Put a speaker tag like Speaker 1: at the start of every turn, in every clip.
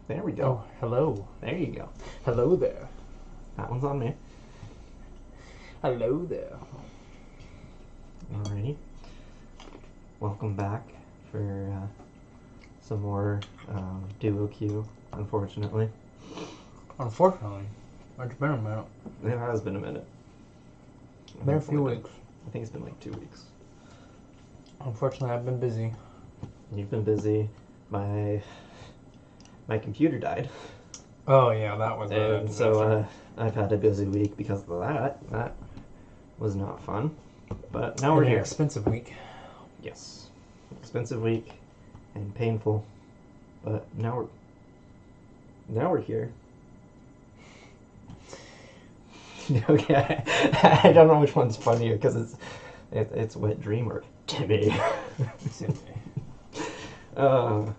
Speaker 1: There we go.
Speaker 2: Oh, hello.
Speaker 1: There you go.
Speaker 2: Hello there.
Speaker 1: That one's on me.
Speaker 2: Hello there.
Speaker 1: Alrighty. Welcome back for some more Duoqueue, unfortunately.
Speaker 2: Unfortunately, it's been a minute.
Speaker 1: It has been a minute.
Speaker 2: Been a few weeks.
Speaker 1: I think it's been like 2 weeks.
Speaker 2: Unfortunately, I've been busy.
Speaker 1: You've been busy. My computer died.
Speaker 2: Oh, yeah, that was
Speaker 1: And so I've had a busy week because of that. That was not fun. But now we're
Speaker 2: an
Speaker 1: here.
Speaker 2: Expensive week.
Speaker 1: Yes. Expensive week and painful. But now we're here. Okay. I don't know which one's funnier because it's Wet Dream or Timmy. Okay.
Speaker 2: Oh,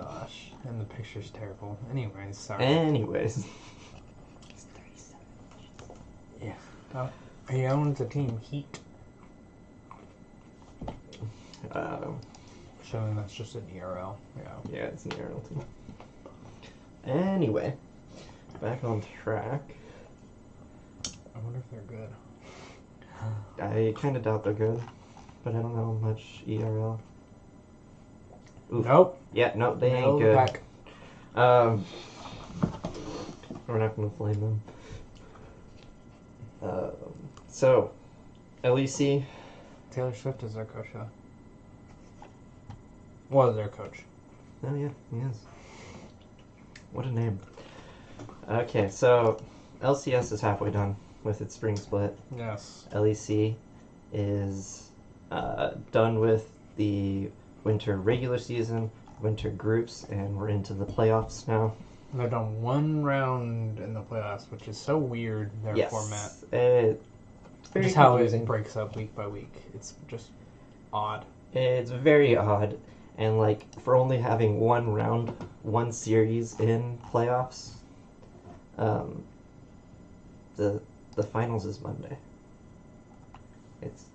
Speaker 2: gosh. And the picture's terrible. Anyways, sorry.
Speaker 1: Anyways.
Speaker 2: Yeah. He owns the team Heat. Showing that's just an ERL.
Speaker 1: Yeah, it's an ERL team. Anyway, back on track.
Speaker 2: I wonder if they're good.
Speaker 1: I kind of doubt they're good, but I don't know much ERL. Oof.
Speaker 2: Nope.
Speaker 1: Yeah, no, they
Speaker 2: Middle
Speaker 1: ain't good.
Speaker 2: of the pack.
Speaker 1: We're not going to flame them. So, LEC.
Speaker 2: Taylor Swift is their coach, huh? Was their coach.
Speaker 1: Oh yeah, he is. What a name. Okay, so LCS is halfway done with its spring split.
Speaker 2: Yes.
Speaker 1: LEC is done with the winter regular season, winter groups, and we're into the playoffs now.
Speaker 2: They've done one round in the playoffs, which is so weird, their format.
Speaker 1: It's very
Speaker 2: Just how
Speaker 1: confusing.
Speaker 2: it breaks up week by week. It's just odd.
Speaker 1: It's very odd, and like for only having one round, one series in playoffs, the finals is Monday. It's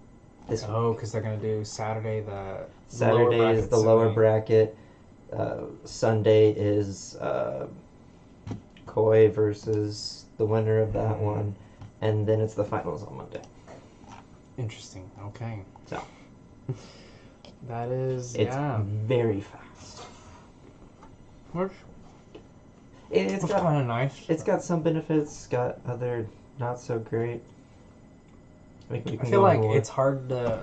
Speaker 1: this
Speaker 2: because they're gonna do Saturday
Speaker 1: Saturday is the lower bracket. Sunday is Koi versus the winner of that one, and then it's the finals on Monday.
Speaker 2: Interesting. Okay.
Speaker 1: So
Speaker 2: that is
Speaker 1: it's very fast.
Speaker 2: Which
Speaker 1: It's got
Speaker 2: kind of nice.
Speaker 1: It's got some benefits, got other not so great. We
Speaker 2: I feel like it's hard to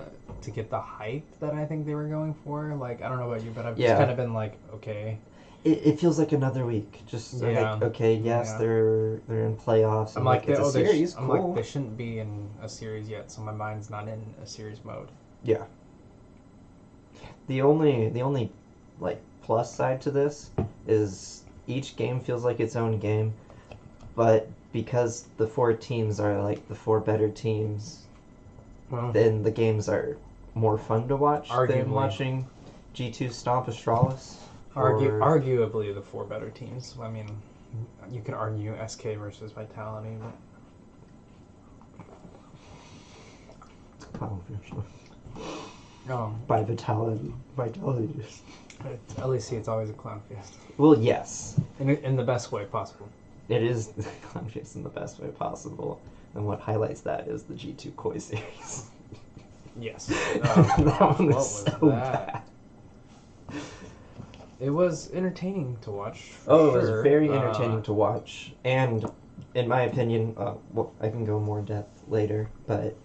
Speaker 2: get the hype that I think they were going for. Like, I don't know about you, but I've just kind of been like, okay.
Speaker 1: It feels like another week. Just like, okay, yes, they're in playoffs.
Speaker 2: I'm like,
Speaker 1: it's a series.
Speaker 2: I'm
Speaker 1: cool.
Speaker 2: like, they shouldn't be in a series yet, so my mind's not in a series mode.
Speaker 1: Yeah. The only like plus side to this is each game feels like its own game, but because the 4 teams are like the 4 better teams, then the games are more fun to watch than watching G2 stomp Astralis.
Speaker 2: Arguably the 4 better teams. I mean, you could argue SK versus Vitality, but
Speaker 1: it's controversial.
Speaker 2: By
Speaker 1: Vitality just.
Speaker 2: At least it's always a clown fest.
Speaker 1: Well, yes.
Speaker 2: In the best way possible.
Speaker 1: It is the clown fest in the best way possible. And what highlights that is the G2 Koi series.
Speaker 2: Yes.
Speaker 1: That one was so bad.
Speaker 2: It was entertaining to watch.
Speaker 1: It was very entertaining to watch. And in my opinion, well, I can go more in depth later, but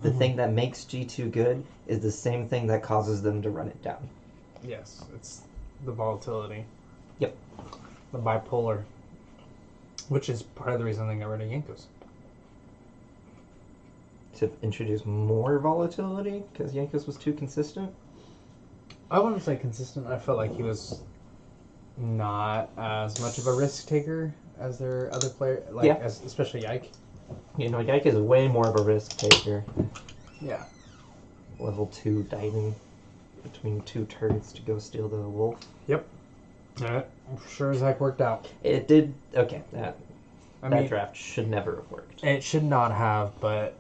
Speaker 1: the thing that makes G2 good is the same thing that causes them to run it down.
Speaker 2: Yes, it's the volatility.
Speaker 1: Yep.
Speaker 2: The bipolar. Which is part of the reason they got rid of Jankos.
Speaker 1: To introduce more volatility? Because Jankos was too consistent?
Speaker 2: I wouldn't say consistent. I felt like he was not as much of a risk taker as their other player, especially Yike.
Speaker 1: You know, Yike is way more of a risk taker.
Speaker 2: Yeah.
Speaker 1: Level 2 diving between 2 turrets to go steal the wolf.
Speaker 2: Yep. Sure as heck worked out.
Speaker 1: It did. Okay, that draft should never have worked.
Speaker 2: It should not have, but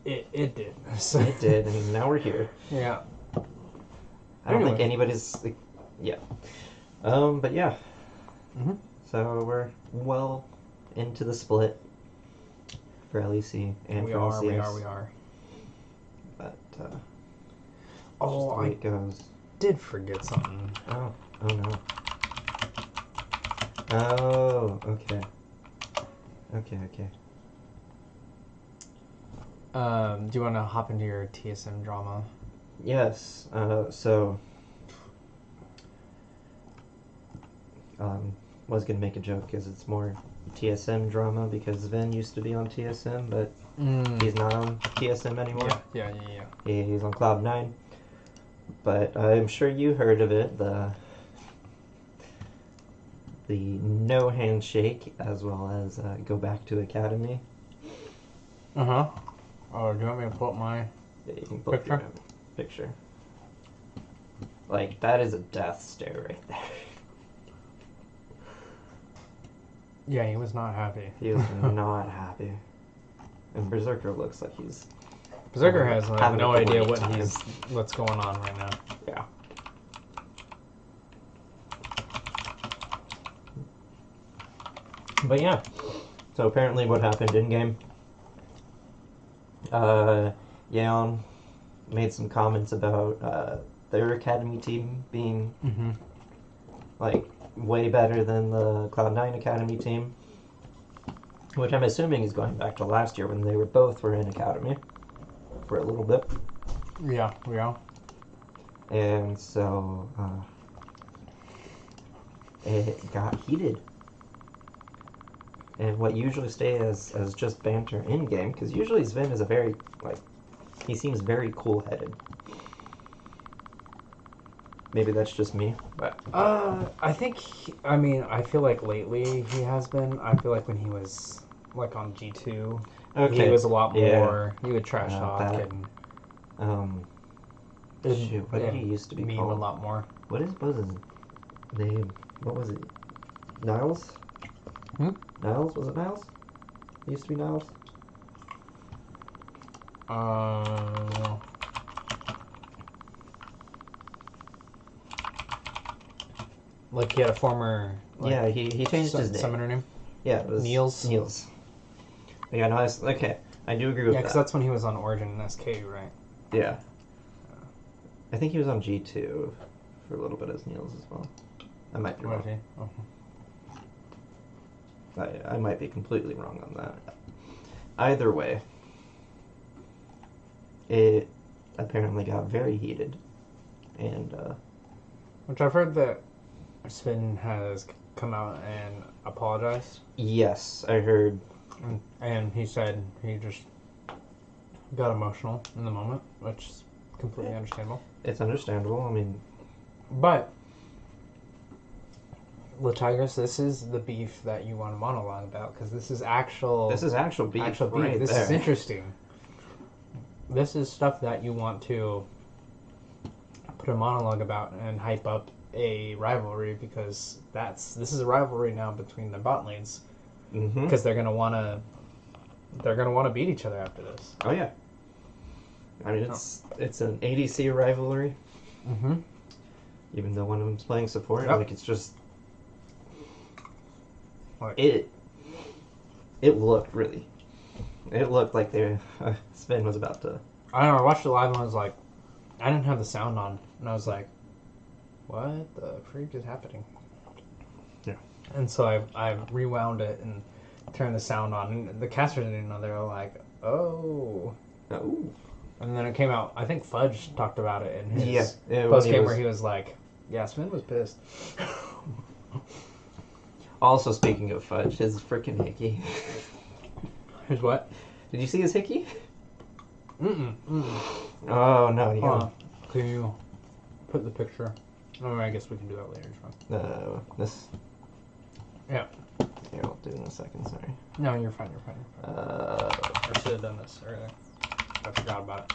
Speaker 2: it did. So.
Speaker 1: It did, and now we're here.
Speaker 2: Yeah.
Speaker 1: I don't think anybody's like, yeah. But yeah,
Speaker 2: Mm-hmm.
Speaker 1: So we're well into the split for LEC and
Speaker 2: We
Speaker 1: for
Speaker 2: are.
Speaker 1: LCS.
Speaker 2: We are.
Speaker 1: But
Speaker 2: Oh,
Speaker 1: just the way
Speaker 2: I
Speaker 1: it goes.
Speaker 2: did forget something.
Speaker 1: Oh no. Oh, okay. Okay.
Speaker 2: Do you want to hop into your TSM drama?
Speaker 1: Yes. So was gonna make a joke because it's more TSM drama because Sven used to be on TSM, but he's not on TSM anymore.
Speaker 2: Yeah.
Speaker 1: He's on Cloud9. But I'm sure you heard of it, the no handshake as well as go back to Academy.
Speaker 2: Uh-huh. Oh, do you want me to pull up my
Speaker 1: Yeah, you can pull up your picture. Like, that is a death stare right there.
Speaker 2: Yeah, he was not happy.
Speaker 1: He was not happy. And Berserker looks like he's...
Speaker 2: Berserker has no idea
Speaker 1: what's
Speaker 2: going on right now.
Speaker 1: Yeah. But yeah. So apparently what happened in-game... Yeon made some comments about their Academy team being... like, way better than the Cloud9 Academy team. Which I'm assuming is going back to last year when they were in Academy for a little bit.
Speaker 2: Yeah.
Speaker 1: And so it got heated. And what usually stays as just banter in game, because usually Sven is a very, like, he seems very cool-headed. Maybe that's just me, but...
Speaker 2: I think, I feel like lately he has been. I feel like when he was, like, on G2, he was a lot more, he would trash talk and...
Speaker 1: shoot, what did he used to be
Speaker 2: meme
Speaker 1: called?
Speaker 2: a lot more.
Speaker 1: What was his name? What was it? Niles? Niles? Was it Niles? It used to be Niles?
Speaker 2: Like he had a former... Like,
Speaker 1: yeah, he changed his name.
Speaker 2: Summoner name?
Speaker 1: Yeah, it was... Niels. Yeah, no, okay. I do agree with that.
Speaker 2: Yeah, because that's when he was on Origin and SK, right?
Speaker 1: Yeah. I think he was on G2 for a little bit as Niels as well. I might be wrong. I might be completely wrong on that. Either way, it apparently got very heated. And,
Speaker 2: which I've heard that Sven has come out and apologized.
Speaker 1: Yes, I heard.
Speaker 2: And he said he just got emotional in the moment, which is completely understandable.
Speaker 1: It's understandable, I mean...
Speaker 2: But... Tigers, this is the beef that you want to monologue about, because this is actual...
Speaker 1: This is actual beef. Right
Speaker 2: this
Speaker 1: there.
Speaker 2: is interesting. This is stuff that you want to put a monologue about and hype up a rivalry, because this is a rivalry now between the bot lanes, because they're gonna want to beat each other after this.
Speaker 1: Oh yeah. I mean, it's an ADC rivalry. Even though one of them's playing support, like it's just. It looked really. It looked like Sven was about to.
Speaker 2: I don't know. I watched it live and I was like, I didn't have the sound on, and I was like, what the freak is happening?
Speaker 1: Yeah.
Speaker 2: And so I rewound it and turned the sound on, and the casters didn't know. They were like, oh. And then it came out. I think Fudge talked about it in his post game where he was like, yeah, Sven was pissed.
Speaker 1: Also, speaking of Fudge, his freaking hickey.
Speaker 2: His what?
Speaker 1: Did you see his hickey?
Speaker 2: Mm-mm.
Speaker 1: Oh, no. Yeah.
Speaker 2: Can you put the picture? Oh, I guess we can do that later.
Speaker 1: This.
Speaker 2: Yeah.
Speaker 1: Here, I'll do it in a second, sorry.
Speaker 2: No, you're fine. I should have done this earlier. I forgot about it.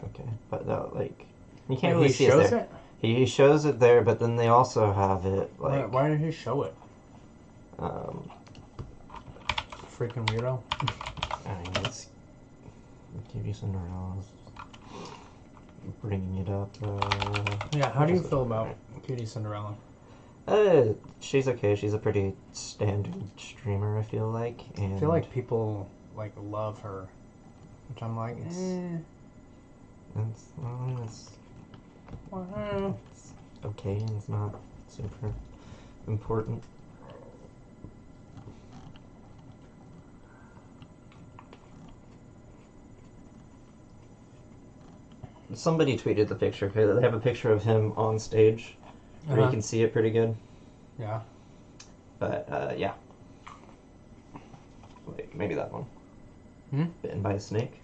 Speaker 1: Okay, but no, like, you can't really see it there. He shows it there, but then they also have it, like...
Speaker 2: Why did he show it?
Speaker 1: Freaking
Speaker 2: weirdo.
Speaker 1: I mean, TV Cinderella's bringing it up.
Speaker 2: Yeah, how do you feel about Cutie Cinderella?
Speaker 1: She's okay. She's a pretty standard streamer, I feel like. And
Speaker 2: I feel like people like love her, which I'm like,
Speaker 1: it's okay, and it's not super important. Somebody tweeted the picture. Okay, they have a picture of him on stage, where you can see it pretty good.
Speaker 2: Yeah.
Speaker 1: But yeah. Wait, maybe that one. Bitten by a snake.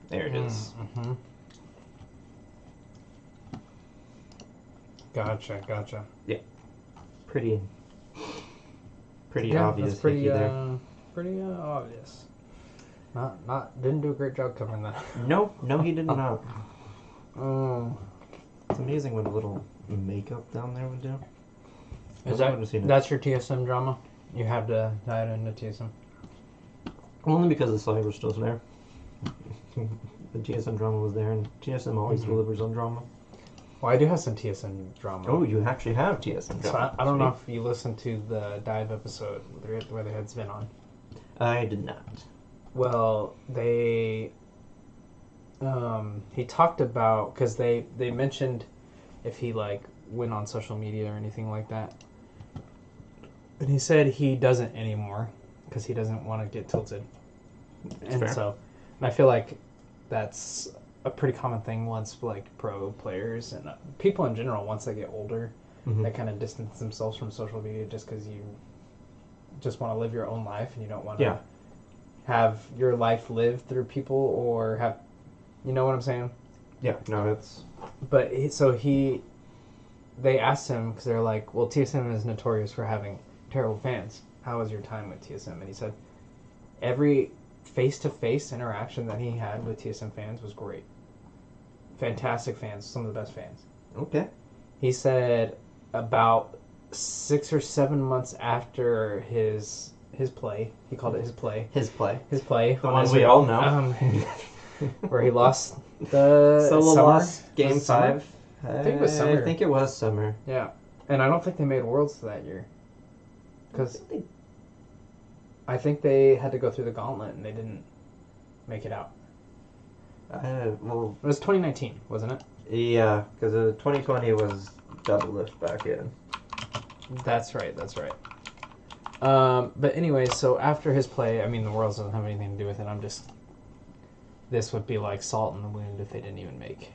Speaker 1: There it is.
Speaker 2: Mm-hmm. Gotcha.
Speaker 1: Yeah. Pretty
Speaker 2: Yeah,
Speaker 1: obvious.
Speaker 2: that's pretty,
Speaker 1: there.
Speaker 2: pretty obvious. Didn't do a great job covering that.
Speaker 1: No, he did not.
Speaker 2: Oh.
Speaker 1: It's amazing what a little makeup down there would do.
Speaker 2: That's your TSM drama? You have to dive into TSM?
Speaker 1: Only because the cyber stuff's there. The TSM drama was there, and TSM always delivers on drama.
Speaker 2: Well, I do have some TSM drama.
Speaker 1: Oh, you actually have TSM drama.
Speaker 2: So I don't know if you listened to the dive episode where they had Sven on.
Speaker 1: I did not.
Speaker 2: Well, he talked about, because they mentioned if he like went on social media or anything like that, and he said he doesn't anymore because he doesn't want to get tilted. And I feel like that's a pretty common thing once like pro players and people in general, once they get older, they kind of distance themselves from social media just because you just want to live your own life and you don't want to have your life lived through people or have, you know what I'm saying?
Speaker 1: Yeah, no, it's...
Speaker 2: But they asked him, because they're like, well, TSM is notorious for having terrible fans. How was your time with TSM? And he said, every face-to-face interaction that he had with TSM fans was great. Fantastic fans, some of the best fans.
Speaker 1: Okay.
Speaker 2: He said about 6 or 7 months after his play, he called it his play.
Speaker 1: His play.
Speaker 2: The
Speaker 1: one we all know.
Speaker 2: Where he lost the
Speaker 1: Solo
Speaker 2: summer.
Speaker 1: lost Game 5.
Speaker 2: I think it was summer.
Speaker 1: I think it was summer.
Speaker 2: Yeah. And I don't think they made Worlds that year. Because I think they had to go through the gauntlet and they didn't make it out.
Speaker 1: Well,
Speaker 2: it was 2019, wasn't it?
Speaker 1: Yeah, because 2020 was double lift back in.
Speaker 2: That's right. But anyway, so after his play, I mean, the Worlds doesn't have anything to do with it. This would be like salt in the wound if they didn't even make.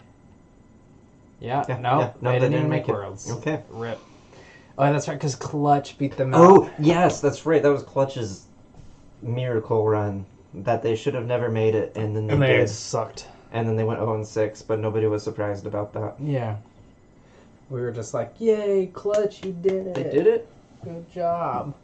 Speaker 2: They didn't even make Worlds.
Speaker 1: Okay.
Speaker 2: Rip. Oh, that's right, because Clutch beat them out.
Speaker 1: Oh, yes, that's right. That was Clutch's miracle run. That they should have never made it, and then they did.
Speaker 2: Sucked.
Speaker 1: And then they went 0-6, but nobody was surprised about that.
Speaker 2: Yeah. We were just like, yay, Clutch, you did it.
Speaker 1: They did it?
Speaker 2: Good job.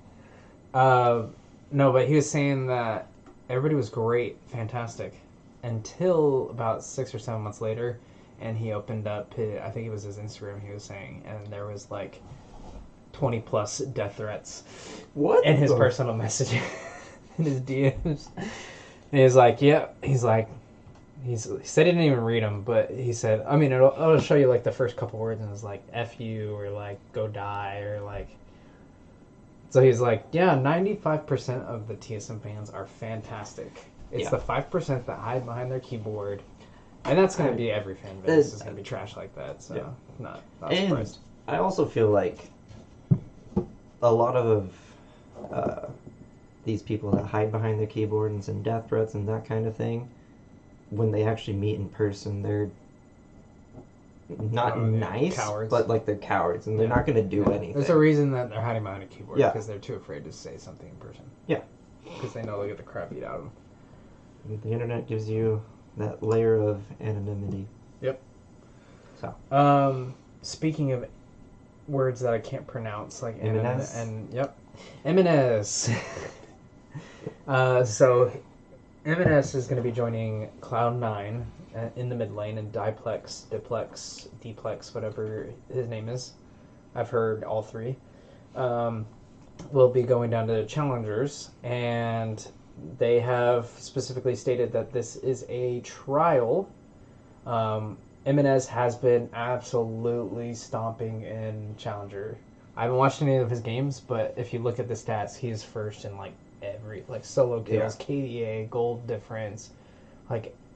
Speaker 2: No, but he was saying that everybody was great, fantastic, until about 6 or 7 months later, and he opened up, I think it was his Instagram, he was saying, and there was like 20 plus death threats.
Speaker 1: What?
Speaker 2: In his personal messages, in his DMs. And he was like, yeah, he said he didn't even read them, but he said, I mean, it'll show you like the first couple words, and it's like F you, or like go die, or like. So he's like, yeah, 95% of the TSM fans are fantastic. It's the 5% that hide behind their keyboard. And that's going to be every fan base is going to be trash like that, so not surprised.
Speaker 1: I also feel like a lot of these people that hide behind their keyboard and send death threats and that kind of thing, when they actually meet in person, they're not nice,
Speaker 2: cowards.
Speaker 1: But like they're cowards, and they're not going to do anything.
Speaker 2: There's a reason that they're hiding behind a keyboard, because they're too afraid to say something in person. Yeah. Because they know they'll get the crap beat out of them.
Speaker 1: The internet gives you that layer of anonymity.
Speaker 2: Yep.
Speaker 1: So.
Speaker 2: Speaking of words that I can't pronounce, like
Speaker 1: Jimenez.
Speaker 2: Jimenez. So Jimenez is going to be joining Cloud9 in the mid lane, and Diplex, whatever his name is. I've heard all three. Will be going down to the Challengers, and they have specifically stated that this is a trial. Jimenez has been absolutely stomping in Challenger. I haven't watched any of his games, but if you look at the stats, he is first in like every solo kills, KDA, gold difference,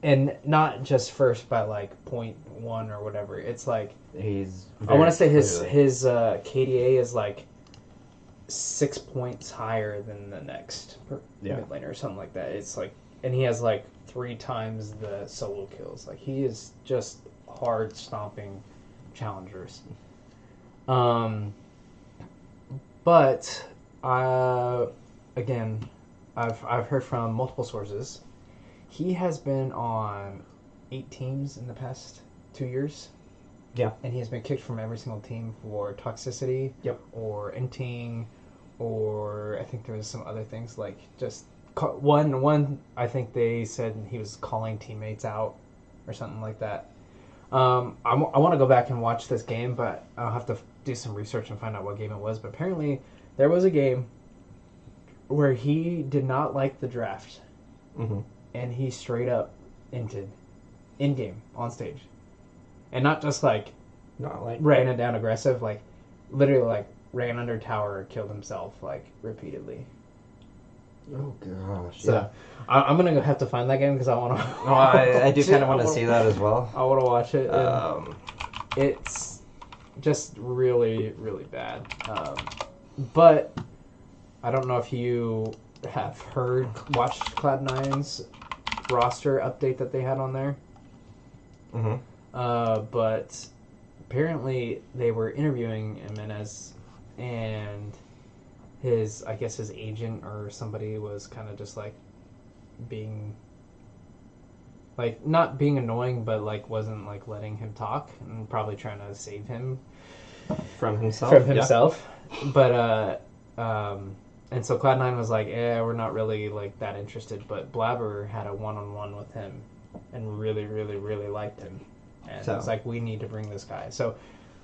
Speaker 2: and not just first by like 0.1 or whatever. It's like I want to say his KDA is like 6 points higher than the next mid laner or something like that. It's like, and he has like 3 times the solo kills. Like he is just hard stomping challengers. But again, I've heard from multiple sources. He has been on 8 teams in the past 2 years.
Speaker 1: Yeah.
Speaker 2: And he has been kicked from every single team for toxicity.
Speaker 1: Yep.
Speaker 2: Or inting, or I think there was some other things like just one. I think they said he was calling teammates out or something like that. I want to go back and watch this game, but I'll have to do some research and find out what game it was. But apparently, there was a game where he did not like the draft, and he straight up inted in game on stage, and not just like ran it down aggressive, like literally like ran under tower, killed himself like repeatedly.
Speaker 1: Oh gosh!
Speaker 2: So
Speaker 1: yeah,
Speaker 2: I'm gonna have to find that game because I want to.
Speaker 1: No, I do kind of want to see that as well.
Speaker 2: I want to watch it. It's just really, really bad. But I don't know if you have watched Cloud9's roster update that they had on there. But apparently they were interviewing Jimenez, and his agent or somebody was kind of just like being like not being annoying, but like wasn't like letting him talk and probably trying to save him
Speaker 1: from himself.
Speaker 2: Yeah. But and so Cloud9 was like, we're not really like that interested, but Blabber had a one-on-one with him and really, really, really liked him, and it's like, we need to bring this guy. So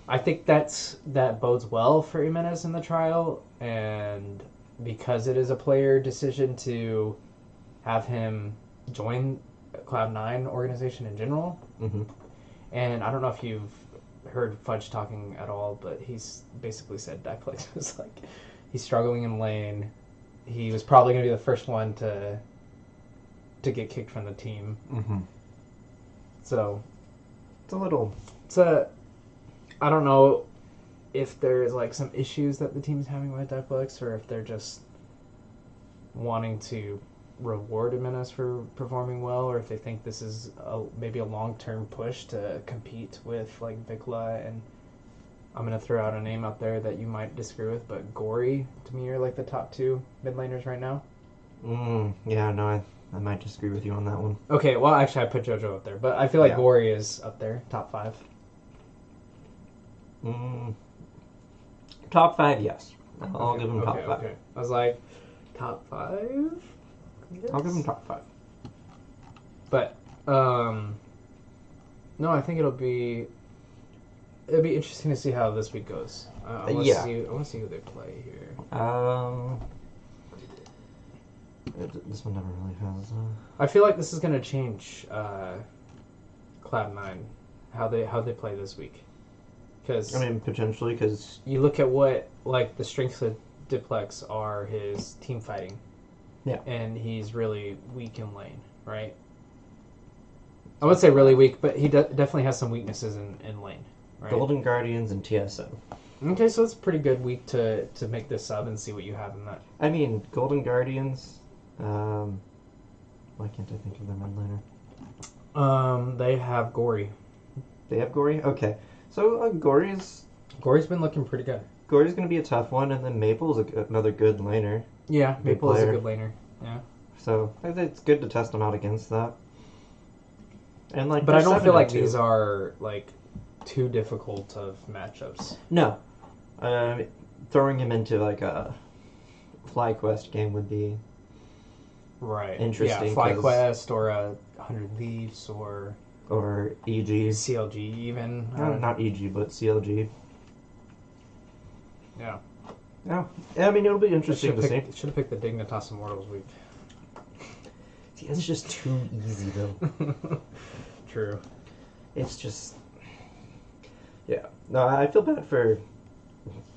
Speaker 2: I think that bodes well for Jimenez in the trial, and because it is a player decision to have him join Cloud9 organization in general. And I don't know if you've heard Fudge talking at all, but he's basically said Diplex was like, he's struggling in lane. He was probably going to be the first one to get kicked from the team. So I don't know if there's like some issues that the team's having with Diplex, or if they're just wanting to reward Jimenez for performing well, or if they think this is maybe a long-term push to compete with like Vikla. And I'm going to throw out a name out there that you might disagree with, but Gory, to me, are like the top 2 mid laners right now.
Speaker 1: Yeah, no, I might disagree with you on that one.
Speaker 2: Okay, well, actually, I put JoJo up there, but I feel like Gory is up there, top 5.
Speaker 1: Top 5, yes. I'll give him top 5.
Speaker 2: Okay. I was like, top 5? Yes.
Speaker 1: I'll give him top 5.
Speaker 2: But, no, I think it'll be interesting to see how this week goes. I want to see who they play here.
Speaker 1: This one never really has.
Speaker 2: I feel like this is going to change Cloud9, how they play this week. Cause,
Speaker 1: I mean, potentially, because
Speaker 2: you look at what like the strengths of Diplex are his team fighting.
Speaker 1: Yeah.
Speaker 2: And he's really weak in lane, right? I would say really weak, but he definitely has some weaknesses in lane. Right?
Speaker 1: Golden Guardians and TSM.
Speaker 2: Okay, so it's a pretty good week to make this sub and see what you have in that.
Speaker 1: I mean, Golden Guardians. Why can't I think of their mid laner?
Speaker 2: They have Gory.
Speaker 1: They have Gory? Okay. So Gory's
Speaker 2: been looking pretty good.
Speaker 1: Gory's going to be a tough one, and then Maple's another good laner.
Speaker 2: Yeah, Maple is a good laner. Yeah.
Speaker 1: So I think it's good to test them out against that. And like,
Speaker 2: but I don't feel like these are like too difficult of matchups.
Speaker 1: No. Throwing him into like a FlyQuest game would be interesting.
Speaker 2: Yeah, FlyQuest or a 100 Leaves or
Speaker 1: EG.
Speaker 2: CLG even.
Speaker 1: Not EG, but CLG.
Speaker 2: Yeah.
Speaker 1: Yeah. I mean, it'll be interesting to see.
Speaker 2: Should have picked the Dignitas Immortals week.
Speaker 1: LCS is just too easy, though.
Speaker 2: True.
Speaker 1: It's just... Yeah. No, I feel bad for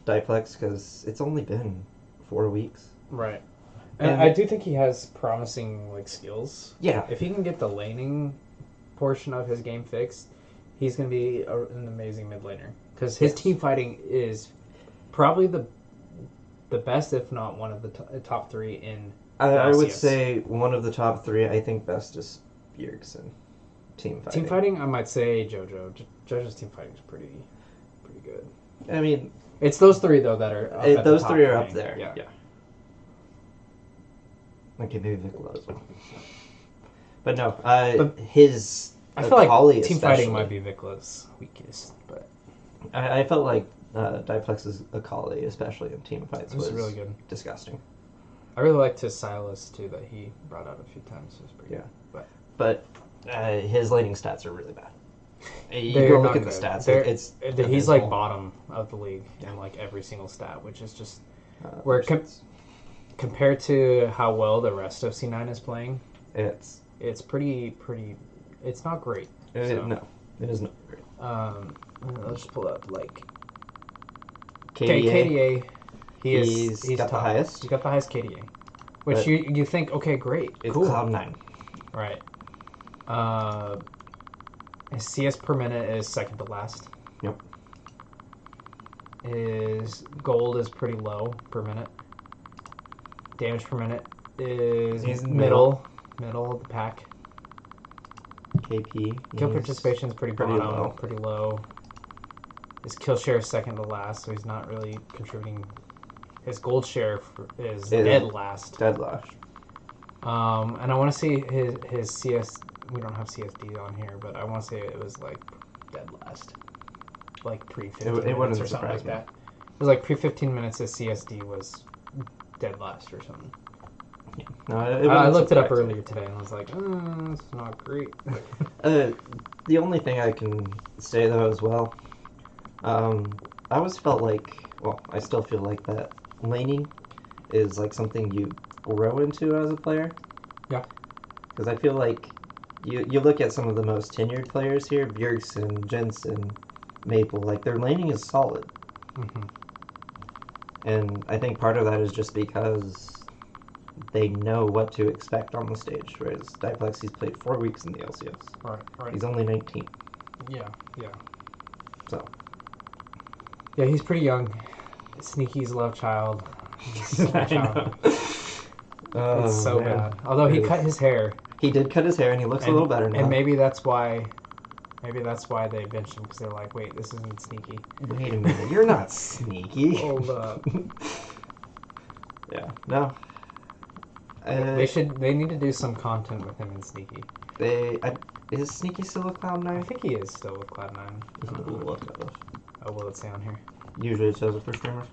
Speaker 1: Diplex because it's only been 4 weeks.
Speaker 2: Right. And I do think he has promising skills.
Speaker 1: Yeah.
Speaker 2: If he can get the laning portion of his game fixed, he's going to be an amazing mid laner. Because his team fighting is probably the best, if not one of the top 3 in
Speaker 1: I would say one of the top 3. I think best is Bjergsen. Team fighting.
Speaker 2: Team fighting, I might say JoJo. JoJo's team fighting is pretty good.
Speaker 1: I mean...
Speaker 2: It's those 3, though, that are up at
Speaker 1: those
Speaker 2: the top
Speaker 1: 3 are up there.
Speaker 2: Yeah.
Speaker 1: Okay, maybe Vikla as well. But no,
Speaker 2: But
Speaker 1: his...
Speaker 2: I feel like
Speaker 1: Akali
Speaker 2: team
Speaker 1: especially.
Speaker 2: fighting might be Vikla's weakest, but...
Speaker 1: I felt like Diplex's Akali, especially in team fights, was
Speaker 2: really good.
Speaker 1: Disgusting.
Speaker 2: I really liked his Silas, too, that he brought out a few times. It was pretty good.
Speaker 1: But his laning stats are really bad. You
Speaker 2: They're
Speaker 1: go look
Speaker 2: not
Speaker 1: at the
Speaker 2: good.
Speaker 1: stats. It's
Speaker 2: he's
Speaker 1: abysmal.
Speaker 2: bottom of the league in every single stat, which is just...
Speaker 1: Where
Speaker 2: compared to how well the rest of C9 is playing,
Speaker 1: it's
Speaker 2: pretty... It's not great.
Speaker 1: No, it is not great.
Speaker 2: Let's just pull up,
Speaker 1: KDA.
Speaker 2: KDA, he's
Speaker 1: got the
Speaker 2: top.
Speaker 1: highest.
Speaker 2: He's got the highest KDA. Which
Speaker 1: But
Speaker 2: you think, okay, great,
Speaker 1: It's
Speaker 2: cool.
Speaker 1: Cloud9.
Speaker 2: Right. His CS per minute is second to last.
Speaker 1: Yep.
Speaker 2: His gold is pretty low per minute. Damage per minute is
Speaker 1: He's
Speaker 2: middle of the pack.
Speaker 1: KP.
Speaker 2: Kill participation is pretty
Speaker 1: pretty
Speaker 2: low. His kill share is second to last, so he's not really contributing. His gold share is dead last.
Speaker 1: Dead last.
Speaker 2: And I want to see his CS. We don't have CSD on here, but I want to say it was dead last, pre 15 minutes or something like that. It was pre 15 minutes. His CSD was dead last or something.
Speaker 1: Yeah. No,
Speaker 2: I looked it up earlier today and I was like, it's not great.
Speaker 1: The only thing I can say though as well, I always felt I still feel like that laning is something you grow into as a player.
Speaker 2: Yeah.
Speaker 1: Because I feel like you look at some of the most tenured players here, Bjergsen, Jensen, Maple, their laning is solid.
Speaker 2: Mm-hmm.
Speaker 1: And I think part of that is just because they know what to expect on the stage, whereas Diplex, he's played 4 weeks in the LCS.
Speaker 2: Right.
Speaker 1: He's only 19.
Speaker 2: Yeah.
Speaker 1: So.
Speaker 2: Yeah, he's pretty young. Sneaky's love child. It's so bad. Although he cut his hair.
Speaker 1: He did cut his hair, and he looks a little better now.
Speaker 2: And maybe that's why they benched him, because they're like, wait, this isn't Sneaky.
Speaker 1: Wait a minute, you're not Sneaky.
Speaker 2: Hold up.
Speaker 1: Yeah, no.
Speaker 2: They need to do some content with him and Sneaky.
Speaker 1: Is Sneaky still with Cloud9?
Speaker 2: I think he is still with Cloud9. Oh, will it say on here?
Speaker 1: Usually it says it for streamers,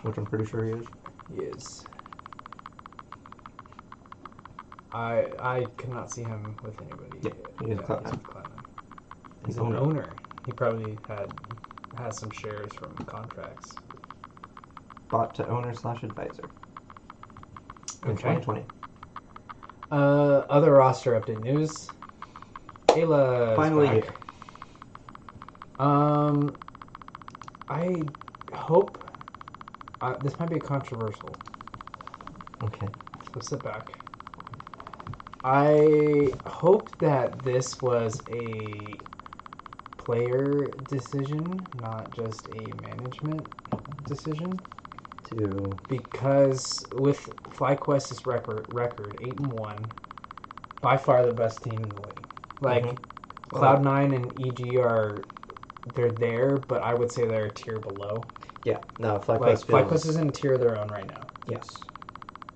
Speaker 1: which I'm pretty sure he is.
Speaker 2: He is. I could not see him with anybody.
Speaker 1: Yeah, he is Cloud9.
Speaker 2: He's an owner. He probably has some shares from contracts.
Speaker 1: Bought to owner/advisor in 2020.
Speaker 2: Other roster update news. Ayla
Speaker 1: Finally
Speaker 2: back.
Speaker 1: here.
Speaker 2: I hope this might be controversial.
Speaker 1: Okay.
Speaker 2: So sit back. I hope that this was a player decision, not just a management decision. Because with FlyQuest's record 8-1, by far the best team in the league. Cloud9 and EG they're there, but I would say they're a tier below.
Speaker 1: Yeah, no, FlyQuest
Speaker 2: FlyQuest is in a tier of their own right now.
Speaker 1: Yes.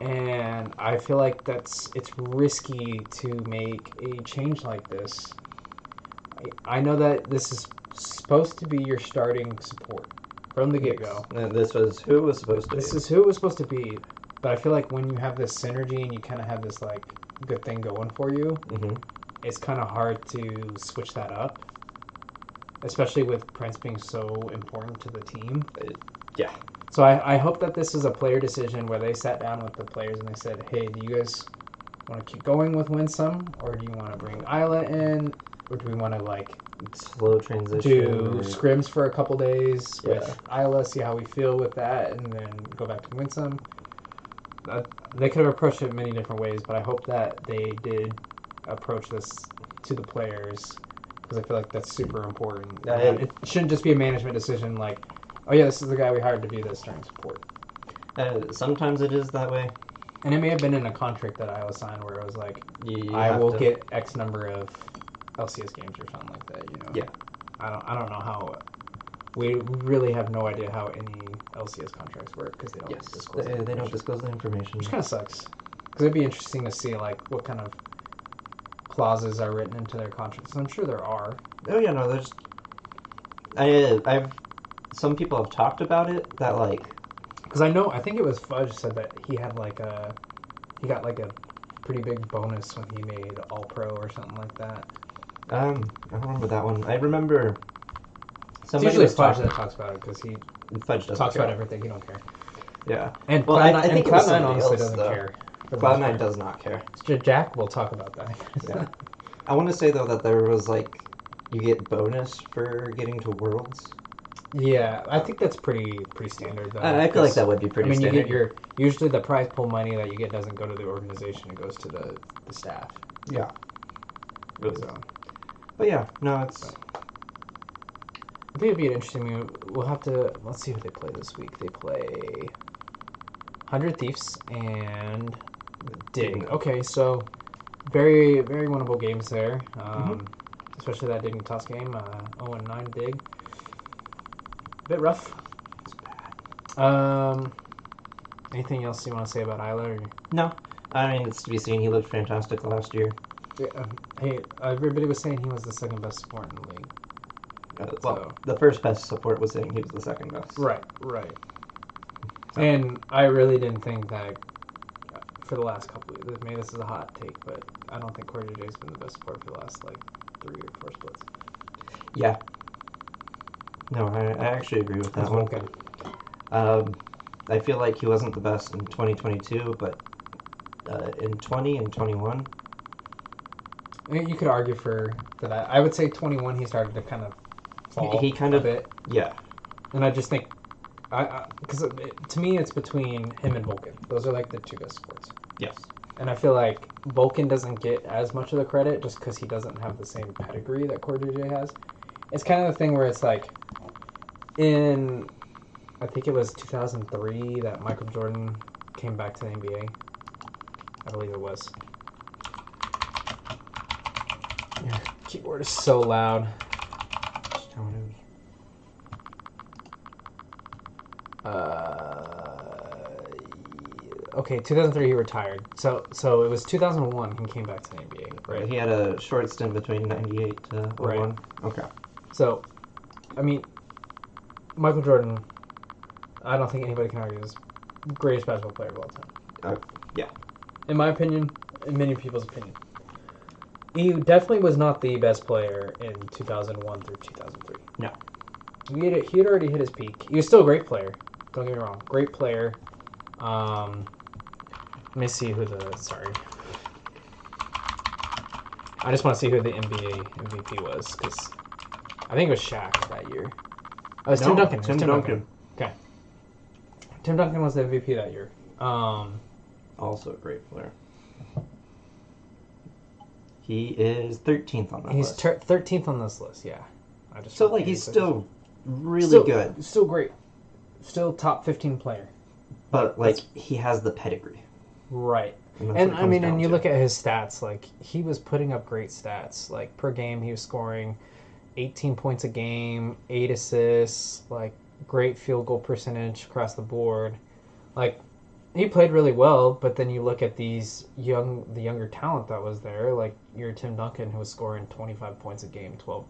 Speaker 2: And I feel like it's risky to make a change like this. I know that this is supposed to be your starting support from the get-go.
Speaker 1: This was who it was supposed to be.
Speaker 2: This is who it was supposed to be, but I feel like when you have this synergy and you kind of have this good thing going for you, it's kind of hard to switch that up, especially with Prince being so important to the team.
Speaker 1: Yeah.
Speaker 2: So I hope that this is a player decision where they sat down with the players and they said, hey, do you guys want to keep going with Winsome, or do you want to bring Isla in, or do we want to like
Speaker 1: Slow transition.
Speaker 2: do
Speaker 1: or-
Speaker 2: scrims for a couple days
Speaker 1: Yeah.
Speaker 2: with Isla, see how we feel with that, and then go back to Winsome? They could have approached it many different ways, but I hope that they did approach this to the players, because I feel like that's super important. It shouldn't just be a management decision like, oh yeah, this is the guy we hired to be this during support.
Speaker 1: Sometimes it is that way.
Speaker 2: And it may have been in a contract that I was signed where it was like,
Speaker 1: You
Speaker 2: I
Speaker 1: have
Speaker 2: will
Speaker 1: to-
Speaker 2: get X number of LCS games or something like that, you know?
Speaker 1: Yeah.
Speaker 2: I don't know how... We really have no idea how any LCS contracts work because they don't
Speaker 1: Yes,
Speaker 2: disclose
Speaker 1: they don't disclose the information.
Speaker 2: Which kind of sucks. Because it'd be interesting to see like what kind of clauses are written into their contracts. I'm sure there are.
Speaker 1: Oh yeah, no, there's. I've. Some people have talked about it that like.
Speaker 2: Because I think it was Fudge said that he had like he got like a pretty big bonus when he made All Pro or something like that.
Speaker 1: I don't remember that one. I remember.
Speaker 2: It's usually Fudge that talks about it because he
Speaker 1: Fudge doesn't
Speaker 2: talks
Speaker 1: care.
Speaker 2: about everything. He don't care.
Speaker 1: Yeah.
Speaker 2: And
Speaker 1: Well,
Speaker 2: Cloud9,
Speaker 1: I think it was
Speaker 2: Cloud9
Speaker 1: somebody
Speaker 2: honestly
Speaker 1: else,
Speaker 2: doesn't
Speaker 1: though.
Speaker 2: care. for the most
Speaker 1: Cloud9
Speaker 2: part.
Speaker 1: does not care.
Speaker 2: Jack will talk about that.
Speaker 1: Yeah. I want to say though that there was like, you get bonus for getting to Worlds.
Speaker 2: Yeah, I think that's pretty standard though.
Speaker 1: I feel like that would be pretty.
Speaker 2: I mean,
Speaker 1: standard.
Speaker 2: you get usually the prize pool money that you get doesn't go to the organization; it goes to the staff.
Speaker 1: Yeah.
Speaker 2: So,
Speaker 1: But yeah, no, it's.
Speaker 2: I think it'd be an interesting move. We'll have to let's see who they play this week. They play 100 Thieves and Dig. Okay, so very winnable games there. Especially that Dignitas game, 0-9 Dig. Bit rough.
Speaker 1: It's bad.
Speaker 2: Anything else you want to say about Isla? Or...
Speaker 1: No, I mean it's to be seen. He looked fantastic last year.
Speaker 2: Yeah, hey, everybody was saying he was the second best support in the league.
Speaker 1: The first best support was saying he was the second best.
Speaker 2: Right. And I really didn't think that for the last couple of years. Maybe this is a hot take, but I don't think Corey JJ's been the best support for the last like 3 or 4 splits.
Speaker 1: Yeah. No, I actually agree with that one.
Speaker 2: Okay.
Speaker 1: I feel like he wasn't the best in 2022, but in 20 and 21.
Speaker 2: I mean, you could argue for that. I would say 21 he started to kind of fall
Speaker 1: He kind
Speaker 2: a
Speaker 1: of
Speaker 2: bit.
Speaker 1: Yeah.
Speaker 2: And I just think, because to me it's between him and Vulcan. Those are like the 2 best supports.
Speaker 1: Yes.
Speaker 2: And I feel like Vulcan doesn't get as much of the credit just because he doesn't have the same pedigree that Core DJ has. It's kind of the thing where it's like, I think it was 2003 that Michael Jordan came back to the NBA. I believe it was. Your keyboard is so loud.
Speaker 1: Just how it is.
Speaker 2: Okay, 2003 he retired. So it was 2001 he came back to the NBA, right?
Speaker 1: He had a short stint between 98 to 01.
Speaker 2: Right.
Speaker 1: Okay.
Speaker 2: So, I mean, Michael Jordan, I don't think anybody can argue is the greatest basketball player of all time.
Speaker 1: Yeah.
Speaker 2: In my opinion, in many people's opinion. He definitely was not the best player in 2001 through 2003.
Speaker 1: No.
Speaker 2: He had already hit his peak. He was still a great player. Don't get me wrong. Great player. Let me see who sorry. I just want to see who the NBA MVP was, because I think it was Shaq that year. Oh, it was Tim Duncan.
Speaker 1: Tim Duncan.
Speaker 2: Okay. Tim Duncan was the MVP that year.
Speaker 1: Also a great player. He is 13th on that
Speaker 2: He's
Speaker 1: list.
Speaker 2: 13th on this list, yeah.
Speaker 1: He's still really good.
Speaker 2: Still great. Still top 15 player.
Speaker 1: But, he has the pedigree.
Speaker 2: Right. And I mean, and you look at his stats, like, he was putting up great stats. Like, per game, he was scoring 18 points a game, 8 assists, like, great field goal percentage across the board. Like, he played really well, but then you look at the younger talent that was there, like your Tim Duncan, who was scoring 25 points a game, 12,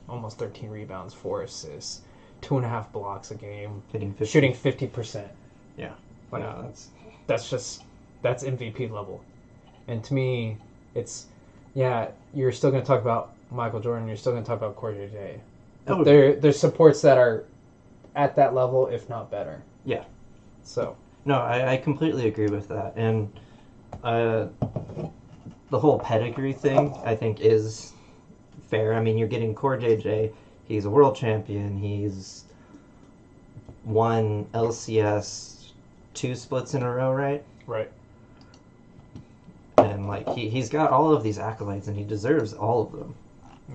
Speaker 2: almost 13 rebounds, 4 assists, 2.5 blocks a game, shooting 50%.
Speaker 1: Yeah.
Speaker 2: Like,
Speaker 1: no,
Speaker 2: that's MVP level. And to me, it's, you're still going to talk about Michael Jordan, you're still going to talk about Corey JJ. But there's supports that are at that level, if not better.
Speaker 1: Yeah.
Speaker 2: So.
Speaker 1: No, I completely agree with that. And the whole pedigree thing, I think, is fair. I mean, you're getting Core JJ. He's a world champion. He's won LCS 2 splits in a row, right?
Speaker 2: Right.
Speaker 1: And like he's got all of these accolades, and he deserves all of them.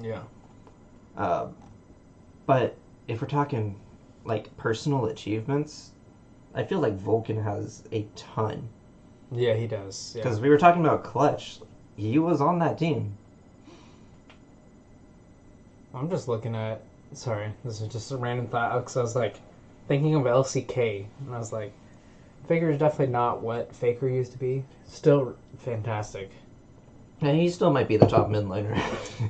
Speaker 2: Yeah.
Speaker 1: But if we're talking like personal achievements, I feel like Vulcan has a ton.
Speaker 2: Yeah, he does.
Speaker 1: Because we were talking about Clutch. He was on that team.
Speaker 2: I'm just looking at. Sorry, this is just a random thought because I was like thinking of LCK, and I was like, Faker is definitely not what Faker used to be. Still fantastic.
Speaker 1: And he still might be the top mid laner.